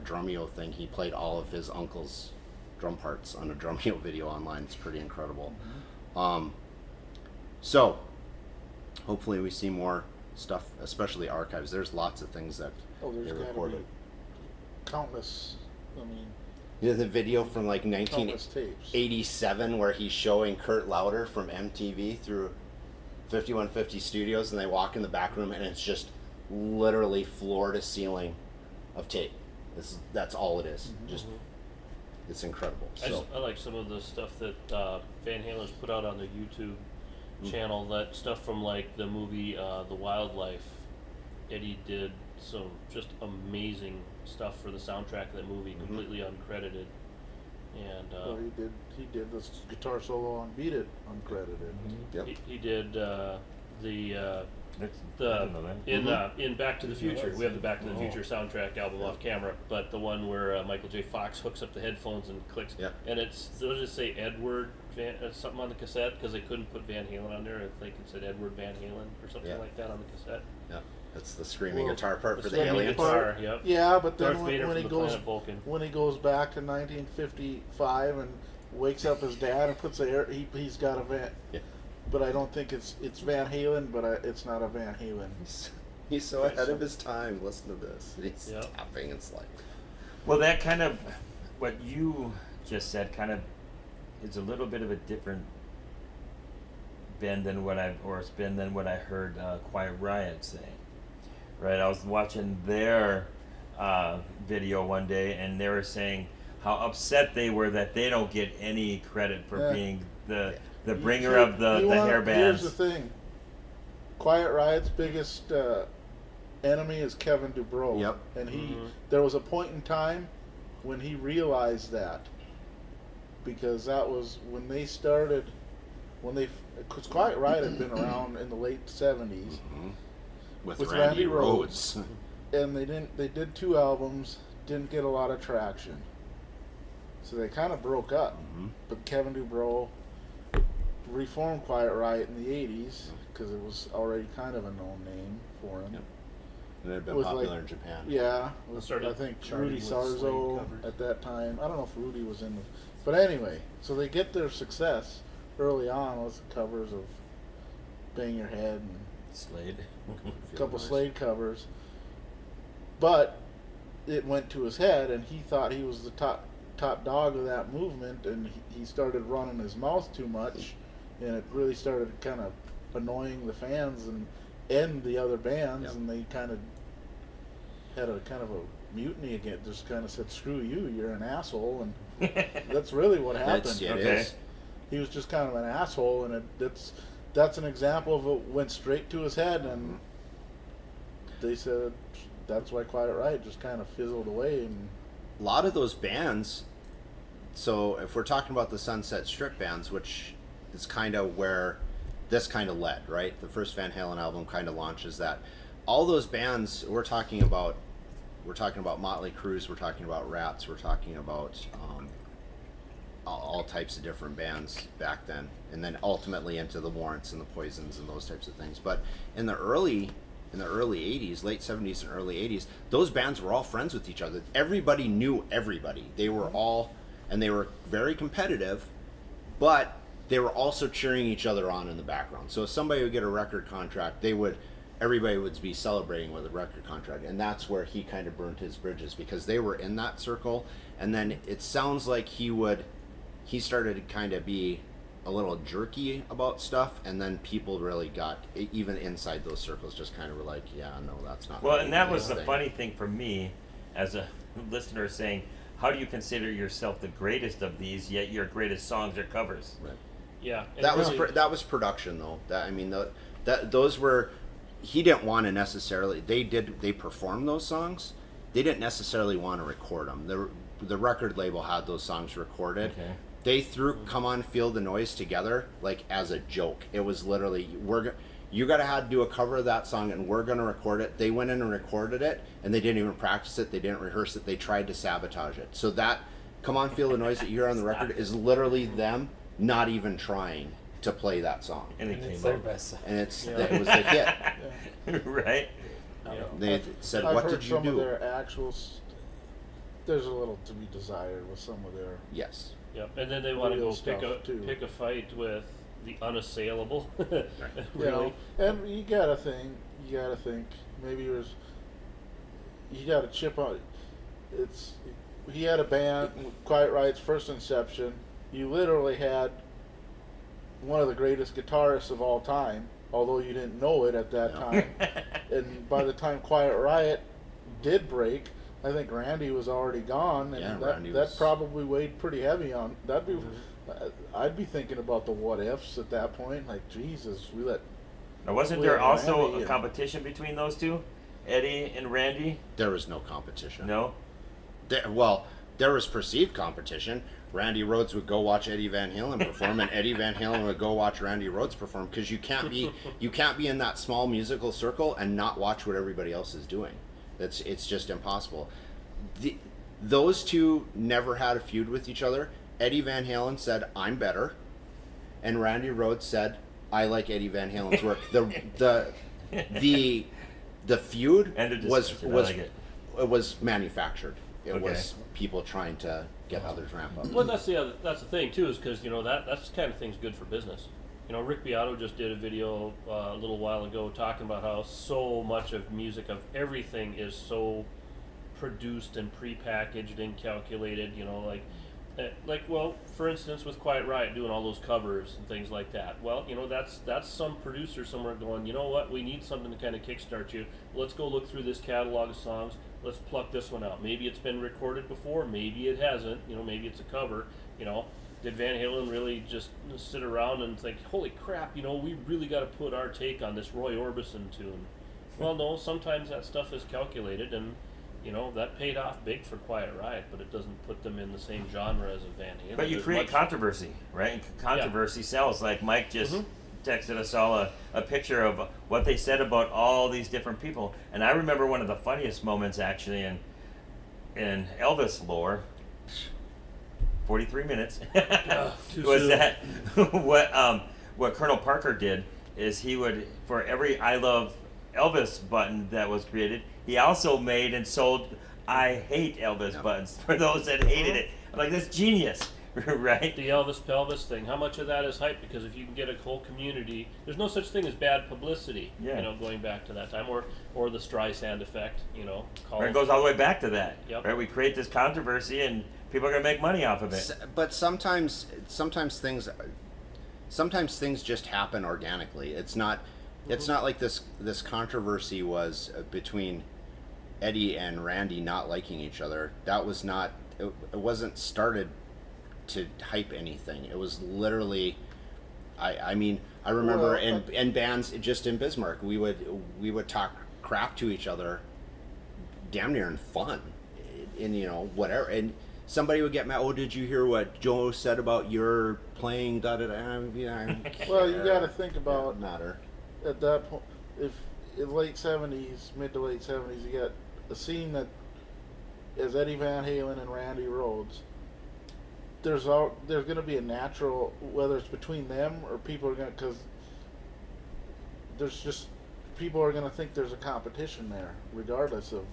Drumeo thing. He played all of his uncle's drum parts on a Drumeo video online. It's pretty incredible. So, hopefully we see more stuff, especially archives. There's lots of things that There's they got to recorded. be countless. I mean, You know the video from like countless tapes. 1987 where he's showing Kurt Lauder from MTV through 5150 Studios, and they walk in the back room and it's just literally floor to ceiling of tape. That's all it is. Just it's incredible. So I like some of the stuff that Van Halen's put out on their YouTube channel. That stuff from like the movie The Wildlife. Eddie did some just amazing stuff for the soundtrack of that movie, completely uncredited. And Well, he did this guitar solo on Beat It uncredited. yep. he did the I didn't know that. in Back to the Future. We have the Back to the Future soundtrack album off camera, but the one where Michael J. Fox hooks up the headphones and clicks, Yeah. and they'll just say Edward something on the cassette because they couldn't put Van Halen on there. I think it said Edward Van Halen or something Yeah. like that on the cassette. Yeah, that's the screaming Well, guitar part for the screaming aliens. guitar, yep. Yeah, but then Darth Vader when from he the goes planet Vulcan. when he goes back to 1955 and wakes up his dad and puts he's got a Van. Yeah. But I don't think it's Van Halen, but it's not a Van Halen. He's so ahead of his time. Listen to this. He's Yep. tapping. It's like Well, that kind of, what you just said, kind of, is a little bit of a different spin than what I heard Quiet Riot say. Right, I was watching their video one day, and they were saying how upset they were that they don't get any credit for Yeah. being the bringer of the hair Here's bands. the thing. Quiet Riot's biggest enemy is Kevin DuBrow. Yep. And there was a point in time when he realized that, because that was when they started, because Quiet Riot had been around in the late 70s, with With Randy Randy Rhoads. and they did 2 albums, didn't get a lot of traction, so they kind of broke up. But Kevin DuBrow reformed Quiet Riot in the 80s because it was already kind of a known name for him. Yep. And it had been With, popular like- in Japan. Yeah, with, Started I think charting Rudy with Slade Sarzo covers. at that time. I don't know if Rudy was in the, but anyway, so they get their success early on with covers of Bang Your Head and Slade. a couple Slade covers, but it went to his head, and he thought he was the top dog of that movement, and he started running his mouth too much, and it really started kind of annoying the fans and the other bands, Yep. and they kind of had a kind of a mutiny again. Just kind of said, "Screw you, you're an asshole," and that's really what happened. It Okay. is. He was just kind of an asshole, and that's an example of it went straight to his head, and they said that's why Quiet Riot just kind of fizzled away. And A lot of those bands, so if we're talking about the Sunset Strip bands, which is kind of where this kind of led, right? The first Van Halen album kind of launches that. All those bands we're talking about Motley Crue, we're talking about Rats, we're talking about all types of different bands back then, and then ultimately into the Warrants and the Poisons and those types of things. But in the early 80s, late 70s and early 80s, those bands were all friends with each other. Everybody knew everybody. They were all, and they were very competitive, but they were also cheering each other on in the background. So if somebody would get a record contract, everybody would be celebrating with a record contract, and that's where he kind of burned his bridges, because they were in that circle. And then it sounds like he started to kind of be a little jerky about stuff, and then people really got, even inside those circles, just kind of were like, yeah, no, that's not Well, really and that his was the thing. funny thing for me as a listener, saying, how do you consider yourself the greatest of these, yet your greatest songs are covers? Right. Yeah. and That was really- that was production though. Those were, he didn't want to necessarily. They performed those songs. They didn't necessarily want to record them. The record label had those songs recorded. Okay. They threw "Come On, Feel the Noise" together like as a joke. It was literally, you gotta have to do a cover of that song, and we're gonna record it. They went in and recorded it, and they didn't even practice it. They didn't rehearse it. They tried to sabotage it. So that "Come On, Feel the Noise" that you hear on the record is literally them not even trying to play that song, And it And it's came their out. best song. and it was a hit. Right? Yeah. They said, I've "What heard did you some do?" of their actuals. There's a little to be desired with some of their. Yes. Yep. And then they want to Real go stuff, too. pick a fight with the unassailable. You Really. know, and you gotta think, maybe it was, you gotta chip on. He had a band, Quiet Riot's first inception. You literally had one of the greatest guitarists of all time, although you didn't know it at that Yeah. time. And by the time Quiet Riot did break, I think Randy was already gone, and Yeah, that Randy that was- probably weighed pretty heavy on. I'd be thinking about the what ifs at that point. Like, Jesus, we let. Now, wasn't We there had also Randy a and- competition between those two? Eddie and Randy? There was no competition. No? There was perceived competition. Randy Rhoads would go watch Eddie Van Halen perform, and Eddie Van Halen would go watch Randy Rhoads perform, because you can't be in that small musical circle and not watch what everybody else is doing. It's just impossible. Those two never had a feud with each other. Eddie Van Halen said, "I'm better," and Randy Rhoads said, "I like Eddie Van Halen's work." The feud End of was discussion. I was like it. it was manufactured. It Okay. was people trying to get others ramp up. Well, that's the thing too, is because that's the kind of thing's good for business. Rick Beato just did a video a little while ago talking about how so much of music, of everything, is so produced and prepackaged and calculated. Well, for instance, with Quiet Riot doing all those covers and things like that. Well, that's some producer somewhere going, you know what, we need something to kind of kickstart you. Let's go look through this catalog of songs. Let's pluck this one out. Maybe it's been recorded before. Maybe it hasn't. Maybe it's a cover. Did Van Halen really just sit around and think, holy crap, we really got to put our take on this Roy Orbison tune? Well, no, sometimes that stuff is calculated, and that paid off big for Quiet Riot, but it doesn't put them in the same genre as a Van Halen. But you There's create much- controversy, right? And controversy sells. Like Mike just texted us all a picture of what they said about all these different people. And I remember one of the funniest moments actually in Elvis lore. 43 minutes. too was soon. that what Colonel Parker did is he would, for every I Love Elvis button that was created, he also made and sold I Hate Elvis buttons for those that hated it. I'm like, that's genius, right? The Elvis Pelvis thing, how much of that is hype? Because if you can get a whole community, there's no such thing as bad publicity, Yeah. going back to that time, or the Streisand effect, call It goes all the way back to that. Yep. Right? We create this controversy and people are going to make money off of it. But sometimes things just happen organically. It's not like this controversy was between Eddie and Randy not liking each other. That was not. It wasn't started to hype anything. It was literally. I remember in bands, just in Bismarck, we would talk crap to each other, damn near in fun, and whatever. And somebody would get mad. Oh, did you hear what Joe said about your playing? Da da da. Well, you got to think about Doesn't matter. at that point, if in late '70s, mid to late '70s, you got a scene that is Eddie Van Halen and Randy Rhoads. There's going to be a natural, whether it's between them or people are going to, because there's just people are going to think there's a competition there, regardless of.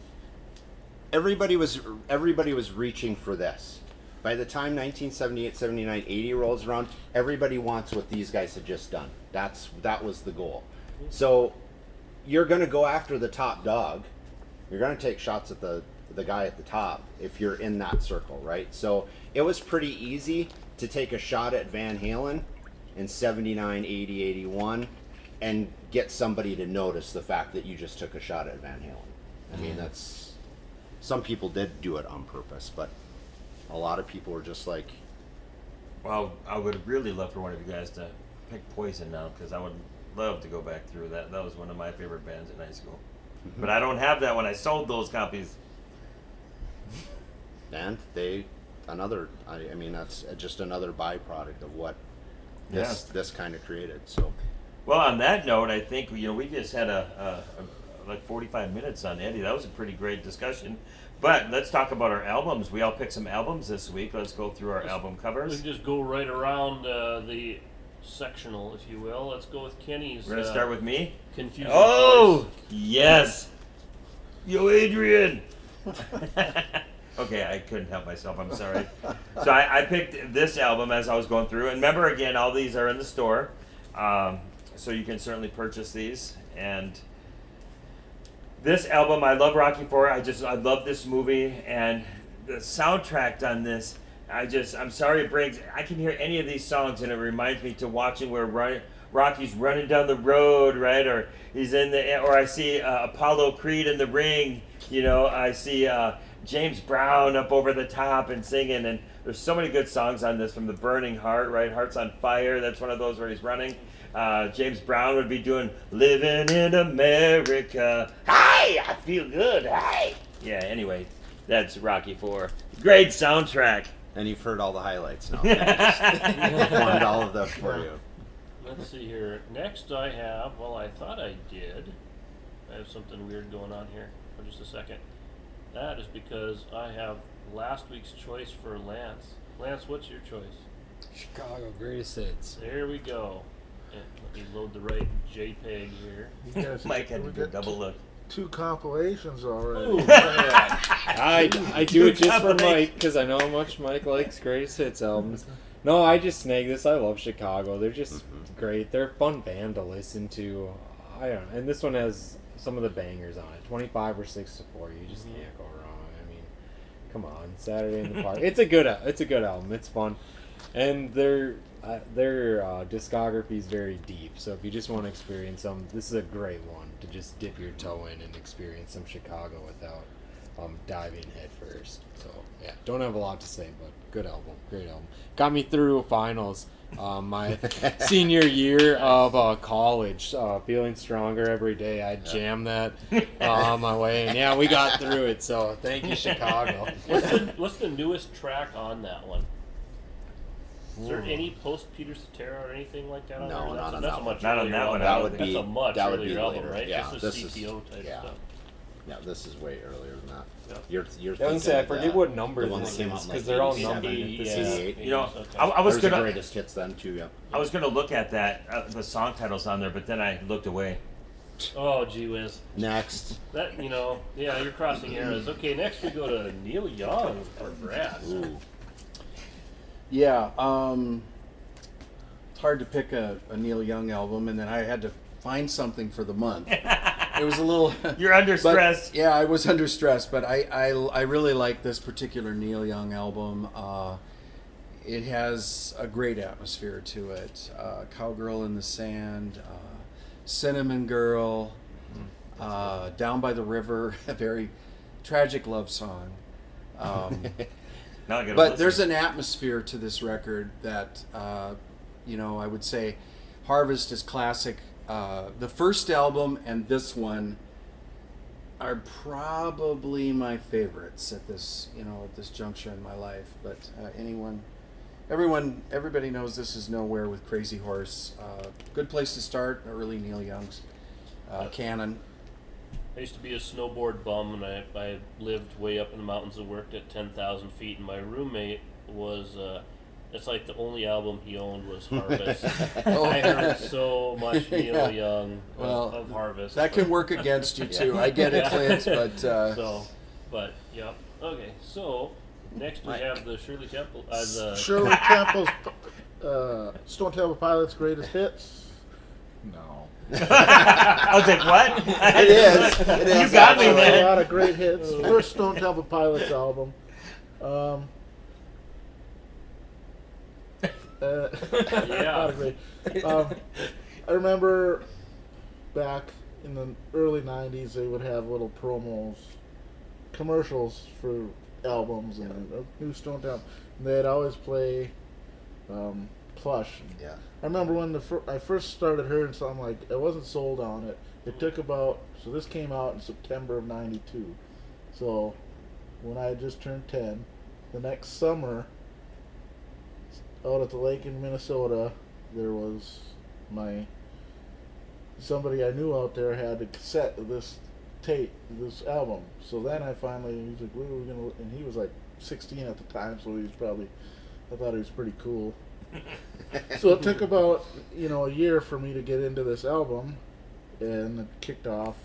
Everybody was reaching for this. By the time 1978, 79, 80 rolls around, everybody wants what these guys had just done. That was the goal. So you're going to go after the top dog. You're going to take shots at the guy at the top if you're in that circle, right? So it was pretty easy to take a shot at Van Halen in 79, 80, 81 and get somebody to notice the fact that you just took a shot at Van Halen. I mean, that's, some people did do it on purpose, but a lot of people were just like, Well, I would really love for one of you guys to pick Poison now, because I would love to go back through that. That was one of my favorite bands in high school. But I don't have that when I sold those copies. and I mean, that's just another byproduct of what this kind of created. So Well, on that note, I think we just had a like 45 minutes on Eddie. That was a pretty great discussion. But let's talk about our albums. We all picked some albums this week. Let's go through our album We covers. can just go right around the sectional, if you will. Let's go with Kenny's. We're gonna start with me. Confusing Oh Choice. yes, yo Adrian. Okay, I couldn't help myself. I'm sorry. So I picked this album as I was going through, and remember again, all these are in the store, so you can certainly purchase these. And this album, I love Rocky IV. I love this movie, and the soundtrack on this. I'm sorry it brings. I can hear any of these songs, and it reminds me to watching where Rocky's running down the road, right? Or he's or I see Apollo Creed in the ring. I see James Brown up over the top and singing. And there's so many good songs on this, from The Burning Heart, right? Hearts on Fire. That's one of those where he's running. James Brown would be doing Living in America. Hi, I feel good. Hi. Yeah. Anyway, that's Rocky IV. Great soundtrack. and you've heard all the highlights now. I formed all of them for you. Let's see here. Next I thought I did. I have something weird going on here for just a second. That is because I have last week's choice for Lance. Lance, what's your choice? Chicago Greatest Hits. There we go. Yeah, let me load the right JPEG here. You guys, Mike had to we do a got double look. two compilations already. Ooh, I do it just for Mike because I know how much Mike likes Greatest Hits albums. No, I just snagged this. I love Chicago. They're just great. They're a fun band to listen to. I don't know. And this one has some of the bangers on it. 25 or 6 to 4. You just can't go wrong. I mean, come on, Saturday in the Park. It's a good album. It's fun, and their discography is very deep. So if you just want to experience them, this is a great one to just dip your toe in and experience some Chicago without diving head first. So yeah, don't have a lot to say, but good album, great album. Got me through finals. My senior year of college, feeling stronger every day. I jammed that on my way, and yeah, we got through it. So thank you, Chicago. What's the newest track on that one? Is there any post Peter Cetera or anything like that on No, there? not on That's that a one. much Not on earlier that one, album. I don't That's think. a much That would be earlier album, later. right? Yeah, this this is is- CTO type yeah. stuff. Yeah, this is way earlier than that. Yeah. You're I was thinking gonna say I of forget the- what number the one this that came is out in, because like, they're all 87. numbered. This Yeah. is 88. You know, Okay. I was There's the gonna greatest hits then too. Yeah. I was gonna look at that the song titles on there, but then I looked away. Oh, gee whiz. Next. That, yeah, you're crossing eras. Okay, next we go to Neil Young for brass. Ooh. Yeah, it's hard to pick a Neil Young album, and then I had to find something for the month. It was a little. You're under but- stress. Yeah, I was under stress, but I really like this particular Neil Young album. It has a great atmosphere to it. Cowgirl in the Sand, Cinnamon Girl, Down by the River, a very tragic love song. Now I gotta But listen. there's an atmosphere to this record that, I would say Harvest is classic. The first album and this one are probably my favorites at this juncture in my life. But everybody knows this is Nowhere with Crazy Horse. Good place to start, early Neil Young's canon. I used to be a snowboard bum, and I lived way up in the mountains and worked at 10,000 feet. And my roommate was, it's like the only album he owned was Harvest. I heard so much Neil Yeah. Young Well, of Harvest. That can work against you too. I get it, Clint, but But yeah, okay. So Next we have the Shirley Temple. The Shirley Temple's Stone Temple Pilots' greatest hits. No. I was like, what? It is. It is. You got me, A man. lot of great hits. First Stone Temple Pilots album. Yeah. Not a great. I remember back in the early '90s, they would have little promos, commercials for albums and a new Stone Temple. And they'd always play Plush. Yeah. I remember when I first started hearing something, like I wasn't sold on it. It took about, so this came out in September of '92. So when I had just turned 10, the next summer, out at the lake in Minnesota, there was somebody I knew out there had a cassette of this tape, this album. So then I finally, he's like, "What are we gonna?" And he was like 16 at the time, so he was probably, I thought he was pretty cool. So it took about a year for me to get into this album, and it kicked off.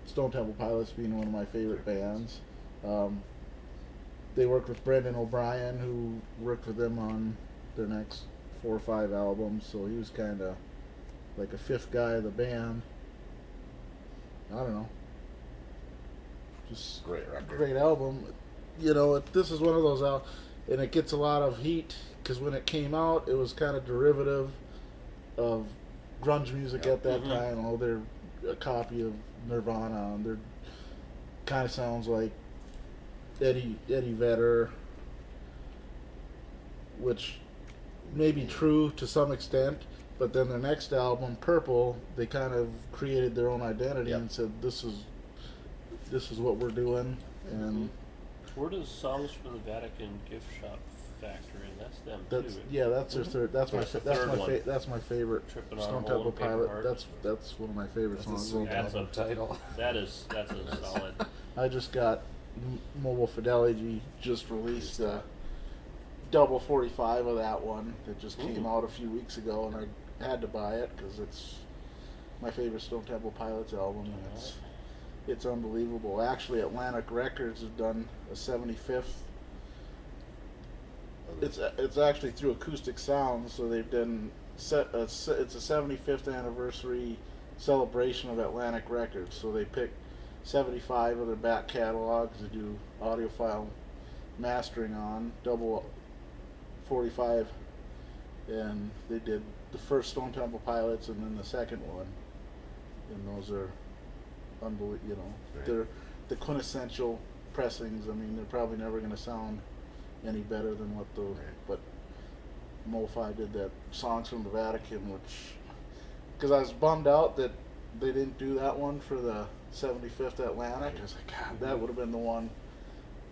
Stone Temple Pilots being one of my favorite bands. They worked with Brendan O'Brien, who worked with them on their next 4 or 5 albums, so he was kind of like a fifth guy of the band. I don't know. Just Great record. great album. This is one of those out, and it gets a lot of heat because when it came out, it was kind of derivative of grunge music at that time. Oh, they're a copy of Nirvana, and they're kind of sounds like Eddie Vedder, which may be true to some extent. But then their next album, Purple, they kind of created their own identity and said, "This is what we're doing." And Where does Songs from the Vatican Gift Shop factor in? That's them that's too. that's their third. That's That's the my third one. that's my favorite Tripping on a Stone Hole Temple in Paper Pilot. Heart. That's one of my favorite That's a songs. sweet That's album title. That's a solid. I just got Mobile Fidelity just released a double 45 of that one. It just came out a few weeks ago, and I had to buy it because it's my favorite Stone Temple Pilots album, and it's unbelievable. Actually, Atlantic Records have done a 75th. It's actually through Acoustic Sound, so they've done it's a 75th anniversary celebration of Atlantic Records. So they picked 75 of their back catalogs to do audiophile mastering on, double 45, and they did the first Stone Temple Pilots and then the second one, and those are unbelievable. They're the quintessential pressings. I mean, they're probably never going to sound any better than what but MoFi did that Songs from the Vatican, which, because I was bummed out that they didn't do that one for the 75th Atlantic. I was like, God, that would have been the one.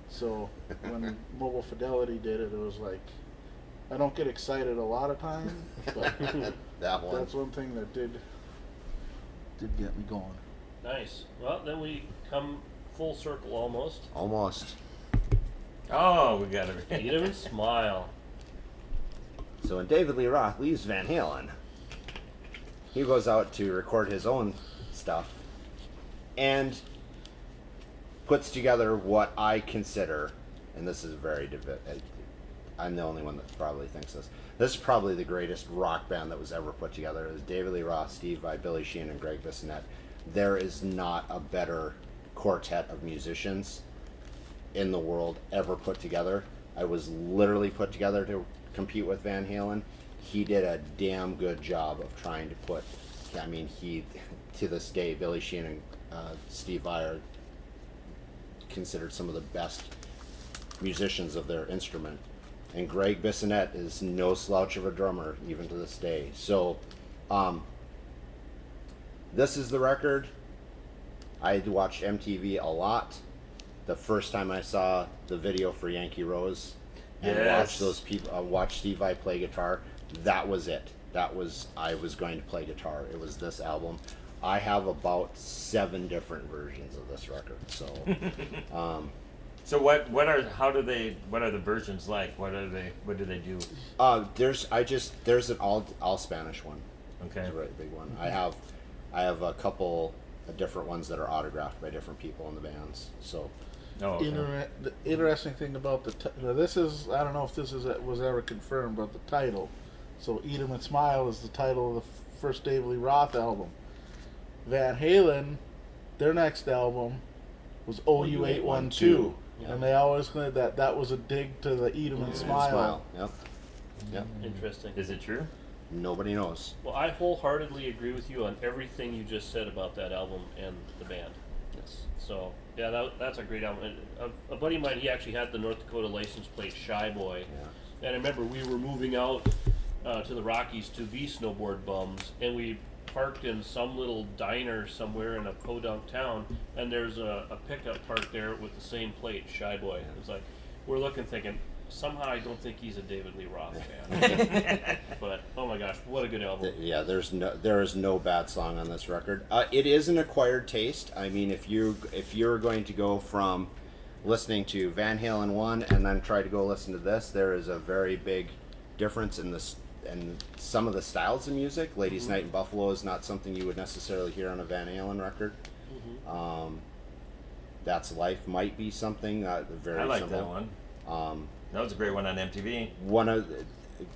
So when Mobile Fidelity did it, it was like, I don't get excited a lot of times, but That one. that's one thing that did get me going. Nice. Well, then we come full circle almost. Almost. Oh, we got it. Eat 'em and smile. So when David Lee Roth leaves Van Halen, he goes out to record his own stuff and puts together what I consider, and this is I'm the only one that probably thinks this. This is probably the greatest rock band that was ever put together. It was David Lee Roth, Steve Vai, Billy Sheehan, and Greg Bissonette. There is not a better quartet of musicians in the world ever put together. I was literally put together to compete with Van Halen. He did a damn good job of trying to put, I mean, to this day, Billy Sheehan and Steve Vai are considered some of the best musicians of their instrument. And Greg Bissonette is no slouch of a drummer, even to this day. So, this is the record. I watched MTV a lot. The first time I saw the video for Yankee Rose and watched those people, watch Steve Vai play guitar, that was it. I was going to play guitar. It was this album. I have about 7 different versions of this record. So, So what are the versions like? What do they do? there's an all Spanish one. Okay. It's a really big one. I have a couple of different ones that are autographed by different people in the bands. So Oh, okay. The interesting thing about now this is, I don't know if this was ever confirmed, but the title. So "Eat 'Em and Smile" is the title of the first David Lee Roth album. Van Halen, their next album was OU812, Yeah. and they always claimed that was a dig to the "Eat 'Em and Smile." Yep. Yep. Interesting. Is it true? Nobody knows. Well, I wholeheartedly agree with you on everything you just said about that album and the band. Yes. So, yeah, that's a great album. And a buddy of mine, he actually had the North Dakota license plate Shy Boy. Yeah. And I remember we were moving out to the Rockies to be snowboard bums, and we parked in some little diner somewhere in a podunk town, and there's a pickup parked there with the same plate, Shy Boy. It was like, we're looking thinking, somehow I don't think he's a David Lee Roth fan. But, oh my gosh, what a good album. Yeah, there is no bad song on this record. It is an acquired taste. I mean, if you're going to go from listening to Van Halen 1 and then try to go listen to this, there is a very big difference in this and some of the styles of music. Ladies Night in Buffalo is not something you would necessarily hear on a Van Halen record. That's Life might be something very I like simple. that one. That was a great one on MTV. One of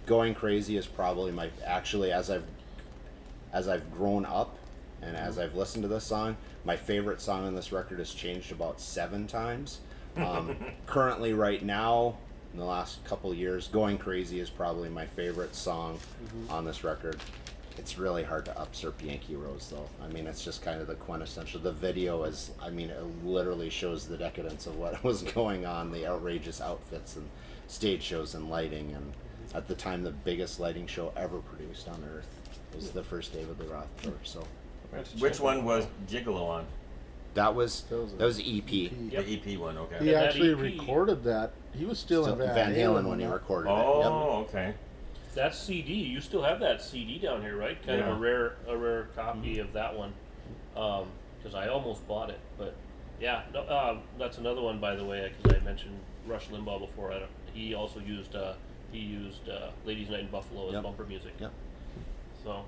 Going Crazy is probably my actually as I've grown up and as I've listened to this song, my favorite song on this record has changed about 7 times. Currently, right now, in the last couple of years, Going Crazy is probably my favorite song on this record. It's really hard to usurp Yankee Rose, though. I mean, it's just kind of the quintessential. The video is, I mean, it literally shows the decadence of what was going on, the outrageous outfits and stage shows and lighting. And at the time, the biggest lighting show ever produced on Earth was the first David Lee Roth tour. So Which one was Gigolo on? that was EP. Yep. The EP one, okay. He And that actually EP recorded that. He was still in Van Halen when he recorded it. Yep. Oh, okay. That CD, you still have that CD down here, right? Kind Yeah. of a rare copy of that one, because I almost bought it. But yeah, no, that's another one, by the way, because I mentioned Rush Limbaugh before. He also used Ladies Night in Buffalo as Yep. bumper music. Yep. So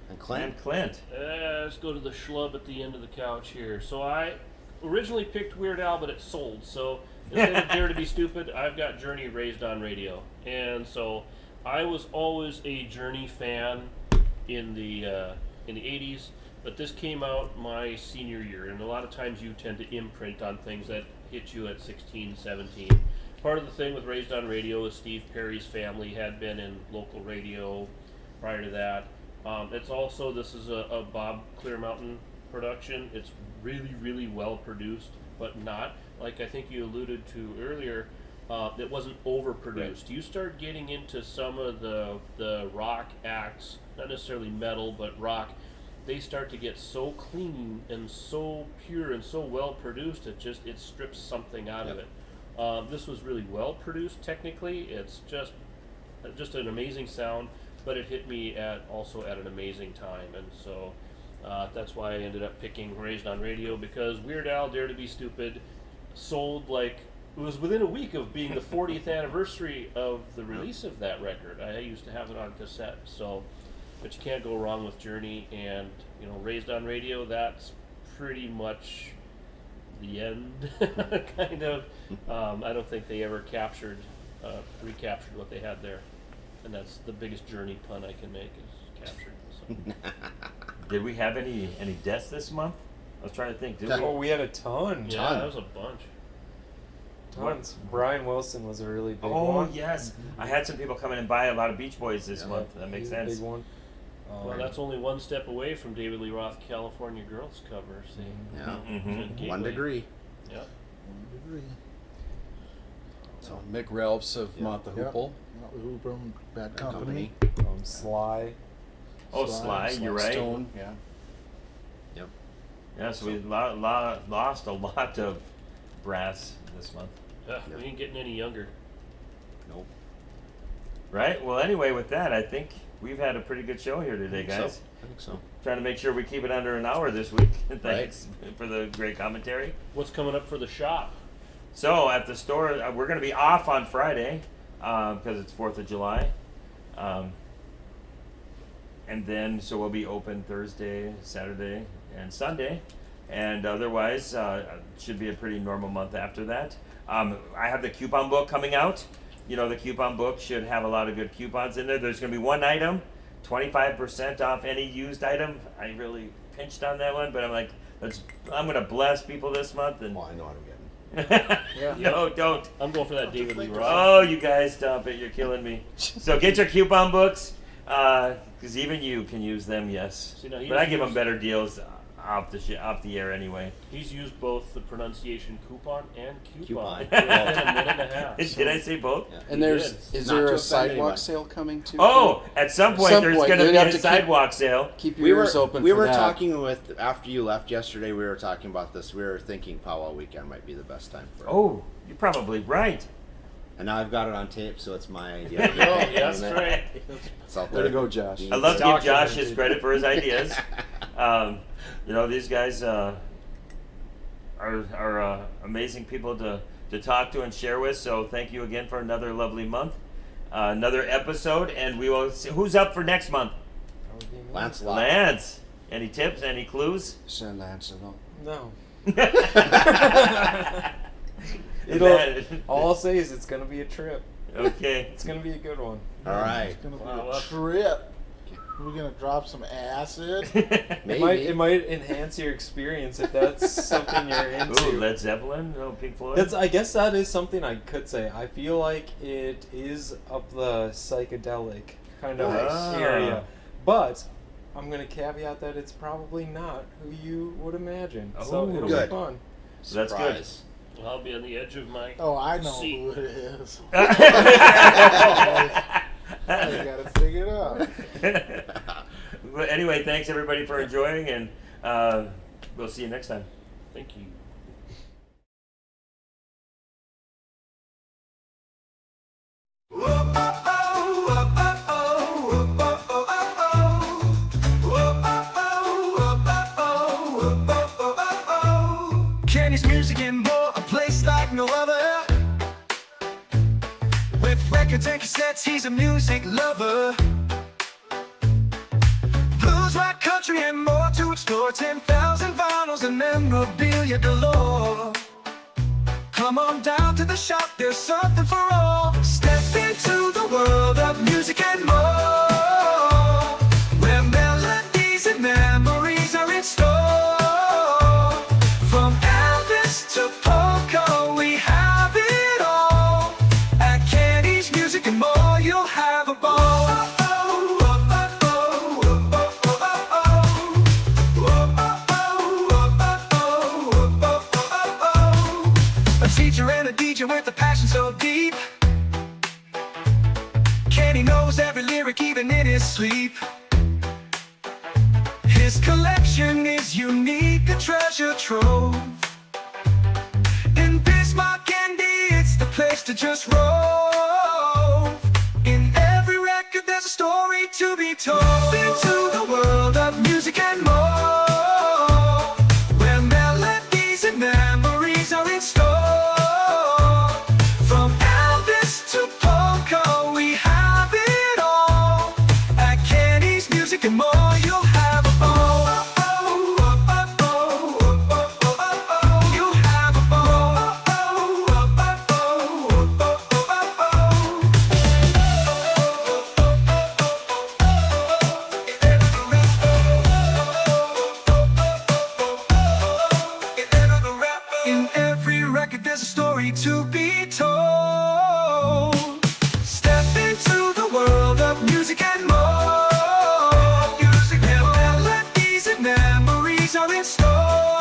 And Clint. And Clint. let's go to the schlub at the end of the couch here. So I originally picked Weird Al, but it sold. So instead of Dare to Be Stupid, I've got Journey Raised on Radio, and so I was always a Journey fan in the 80s, but this came out my senior year, and a lot of times you tend to imprint on things that hit you at 16, 17. Part of the thing with Raised on Radio is Steve Perry's family had been in local radio prior to that. It's also, this is a Bob Clearmountain production. It's really, really well produced, but not, like I think you alluded to earlier, it wasn't overproduced. Right. You start getting into some of the rock acts, not necessarily metal, but rock, they start to get so clean and so pure and so well produced, it strips something out of it. This was really well produced technically. It's just an amazing sound, but it hit me also at an amazing time, and so that's why I ended up picking Raised on Radio, because Weird Al, Dare to Be Stupid, sold like, it was within a week of being the 40th anniversary of the release of that record. I used to have it on cassette, so, but you can't go wrong with Journey, and Raised on Radio, that's pretty much the end, kind of. I don't think they ever recaptured what they had there, and that's the biggest Journey pun I can make, is captured. So. Did we have any deaths this month? I was trying to think. Did Oh, we? we had a ton. Yeah, that was a bunch. Tons. Brian Wilson was a really big Oh, one. yes. I had some people come in and buy a lot of Beach Boys this month. That makes He's a sense. big one. Well, that's only one step away from David Lee Roth California Girls cover. See, Yeah. Mhm. 1 degree. Yeah. So Mick Ralphs of Mott the Yep. Hoople. Hooper, Bad Company. Sly. Oh, Sly, you're right. Stone, yeah. Yep. Yeah, so we lost a lot of brass this month. We ain't getting any younger. Nope. Right? Well, anyway, with that, I think we've had a pretty good show here today, I guys. think so. Trying to make sure we keep it under an hour this week. Thanks for the great commentary. What's coming up for the shop? So at the store, we're going to be off on Friday because it's 4th of July. And then, so we'll be open Thursday, Saturday, and Sunday. And otherwise, should be a pretty normal month after that. I have the coupon book coming out. You know, the coupon book should have a lot of good coupons in there. There's going to be one item, 25% off any used item. I really pinched on that one, but I'm like, I'm going to bless people this month. And Well, I know what I'm getting. no, don't. I'm going for that David Lee Roth. Oh, you guys, stop it. You're killing me. So get your coupon books, because even you can use them, yes. See, now, But I give them better deals off the air anyway. He's used both the pronunciation coupon and Coupon. within a minute and a half. Did I say both? Yeah. And there's did. is Not there to a offend sidewalk anyone. sale coming too? Oh, at some point there's going to you'd be have a to sidewalk sale. Keep your We were ears open we for were that. talking with after you left yesterday. We were talking about this. We were thinking powwow weekend might be the best time for it. Oh, you're probably right. And now I've got it on tape, so it's my idea. Oh, yeah, that's right. It's out Way there. to go, Josh. I love to give Josh Documented. his credit for his ideas. You know, these guys are amazing people to talk to and share with. So thank you again for another lovely month, another episode, and we will see who's up for next month. Lancelot. Lance, any tips? Any clues? Send Lancelot. No. That- All I'll say is it's gonna be a trip. Okay. It's gonna be a good one. All right. It's gonna be Wow, a well- trip. We're gonna drop some acid. Maybe. It might enhance your experience if that's something you're into. Ooh, Led Zeppelin? No, Pink Floyd? I guess that is something I could say. I feel like it is up the psychedelic kind of Nice. area, but I'm gonna caveat that it's probably not who you would imagine. So Oh, it'll good. be fun. That's good. Surprise. Well, I'll be on the edge of my Oh, I know seat. who it is. I gotta figure it out. But anyway, thanks everybody for enjoying, and we'll see you next time. Thank you. Kenny's music and more, a place like no other. With records and cassettes, he's a music lover. Blues, rock, country, and more to explore. 10,000 vinyls and memorabilia galore. Come on down to the shop, there's something for all. Step into the world of music and more, where melodies and memories are in store. From Elvis to polka, we have it all. At Kenny's Music and More, you'll have a ball. A teacher and a DJ with a passion so deep. Kenny knows every lyric even in his sleep. His collection is unique, a treasure trove. In Bismarck, Indy, it's the place to just rove. In every record there's a story to be told. Into the world of music and more, where melodies and memories are in store. From Elvis to polka, we have it all. At Kenny's Music and More, you'll have a ball. You'll have a ball. In every record there's a story to be told. Step into the world of music and more. Music and melodies and memories are in store.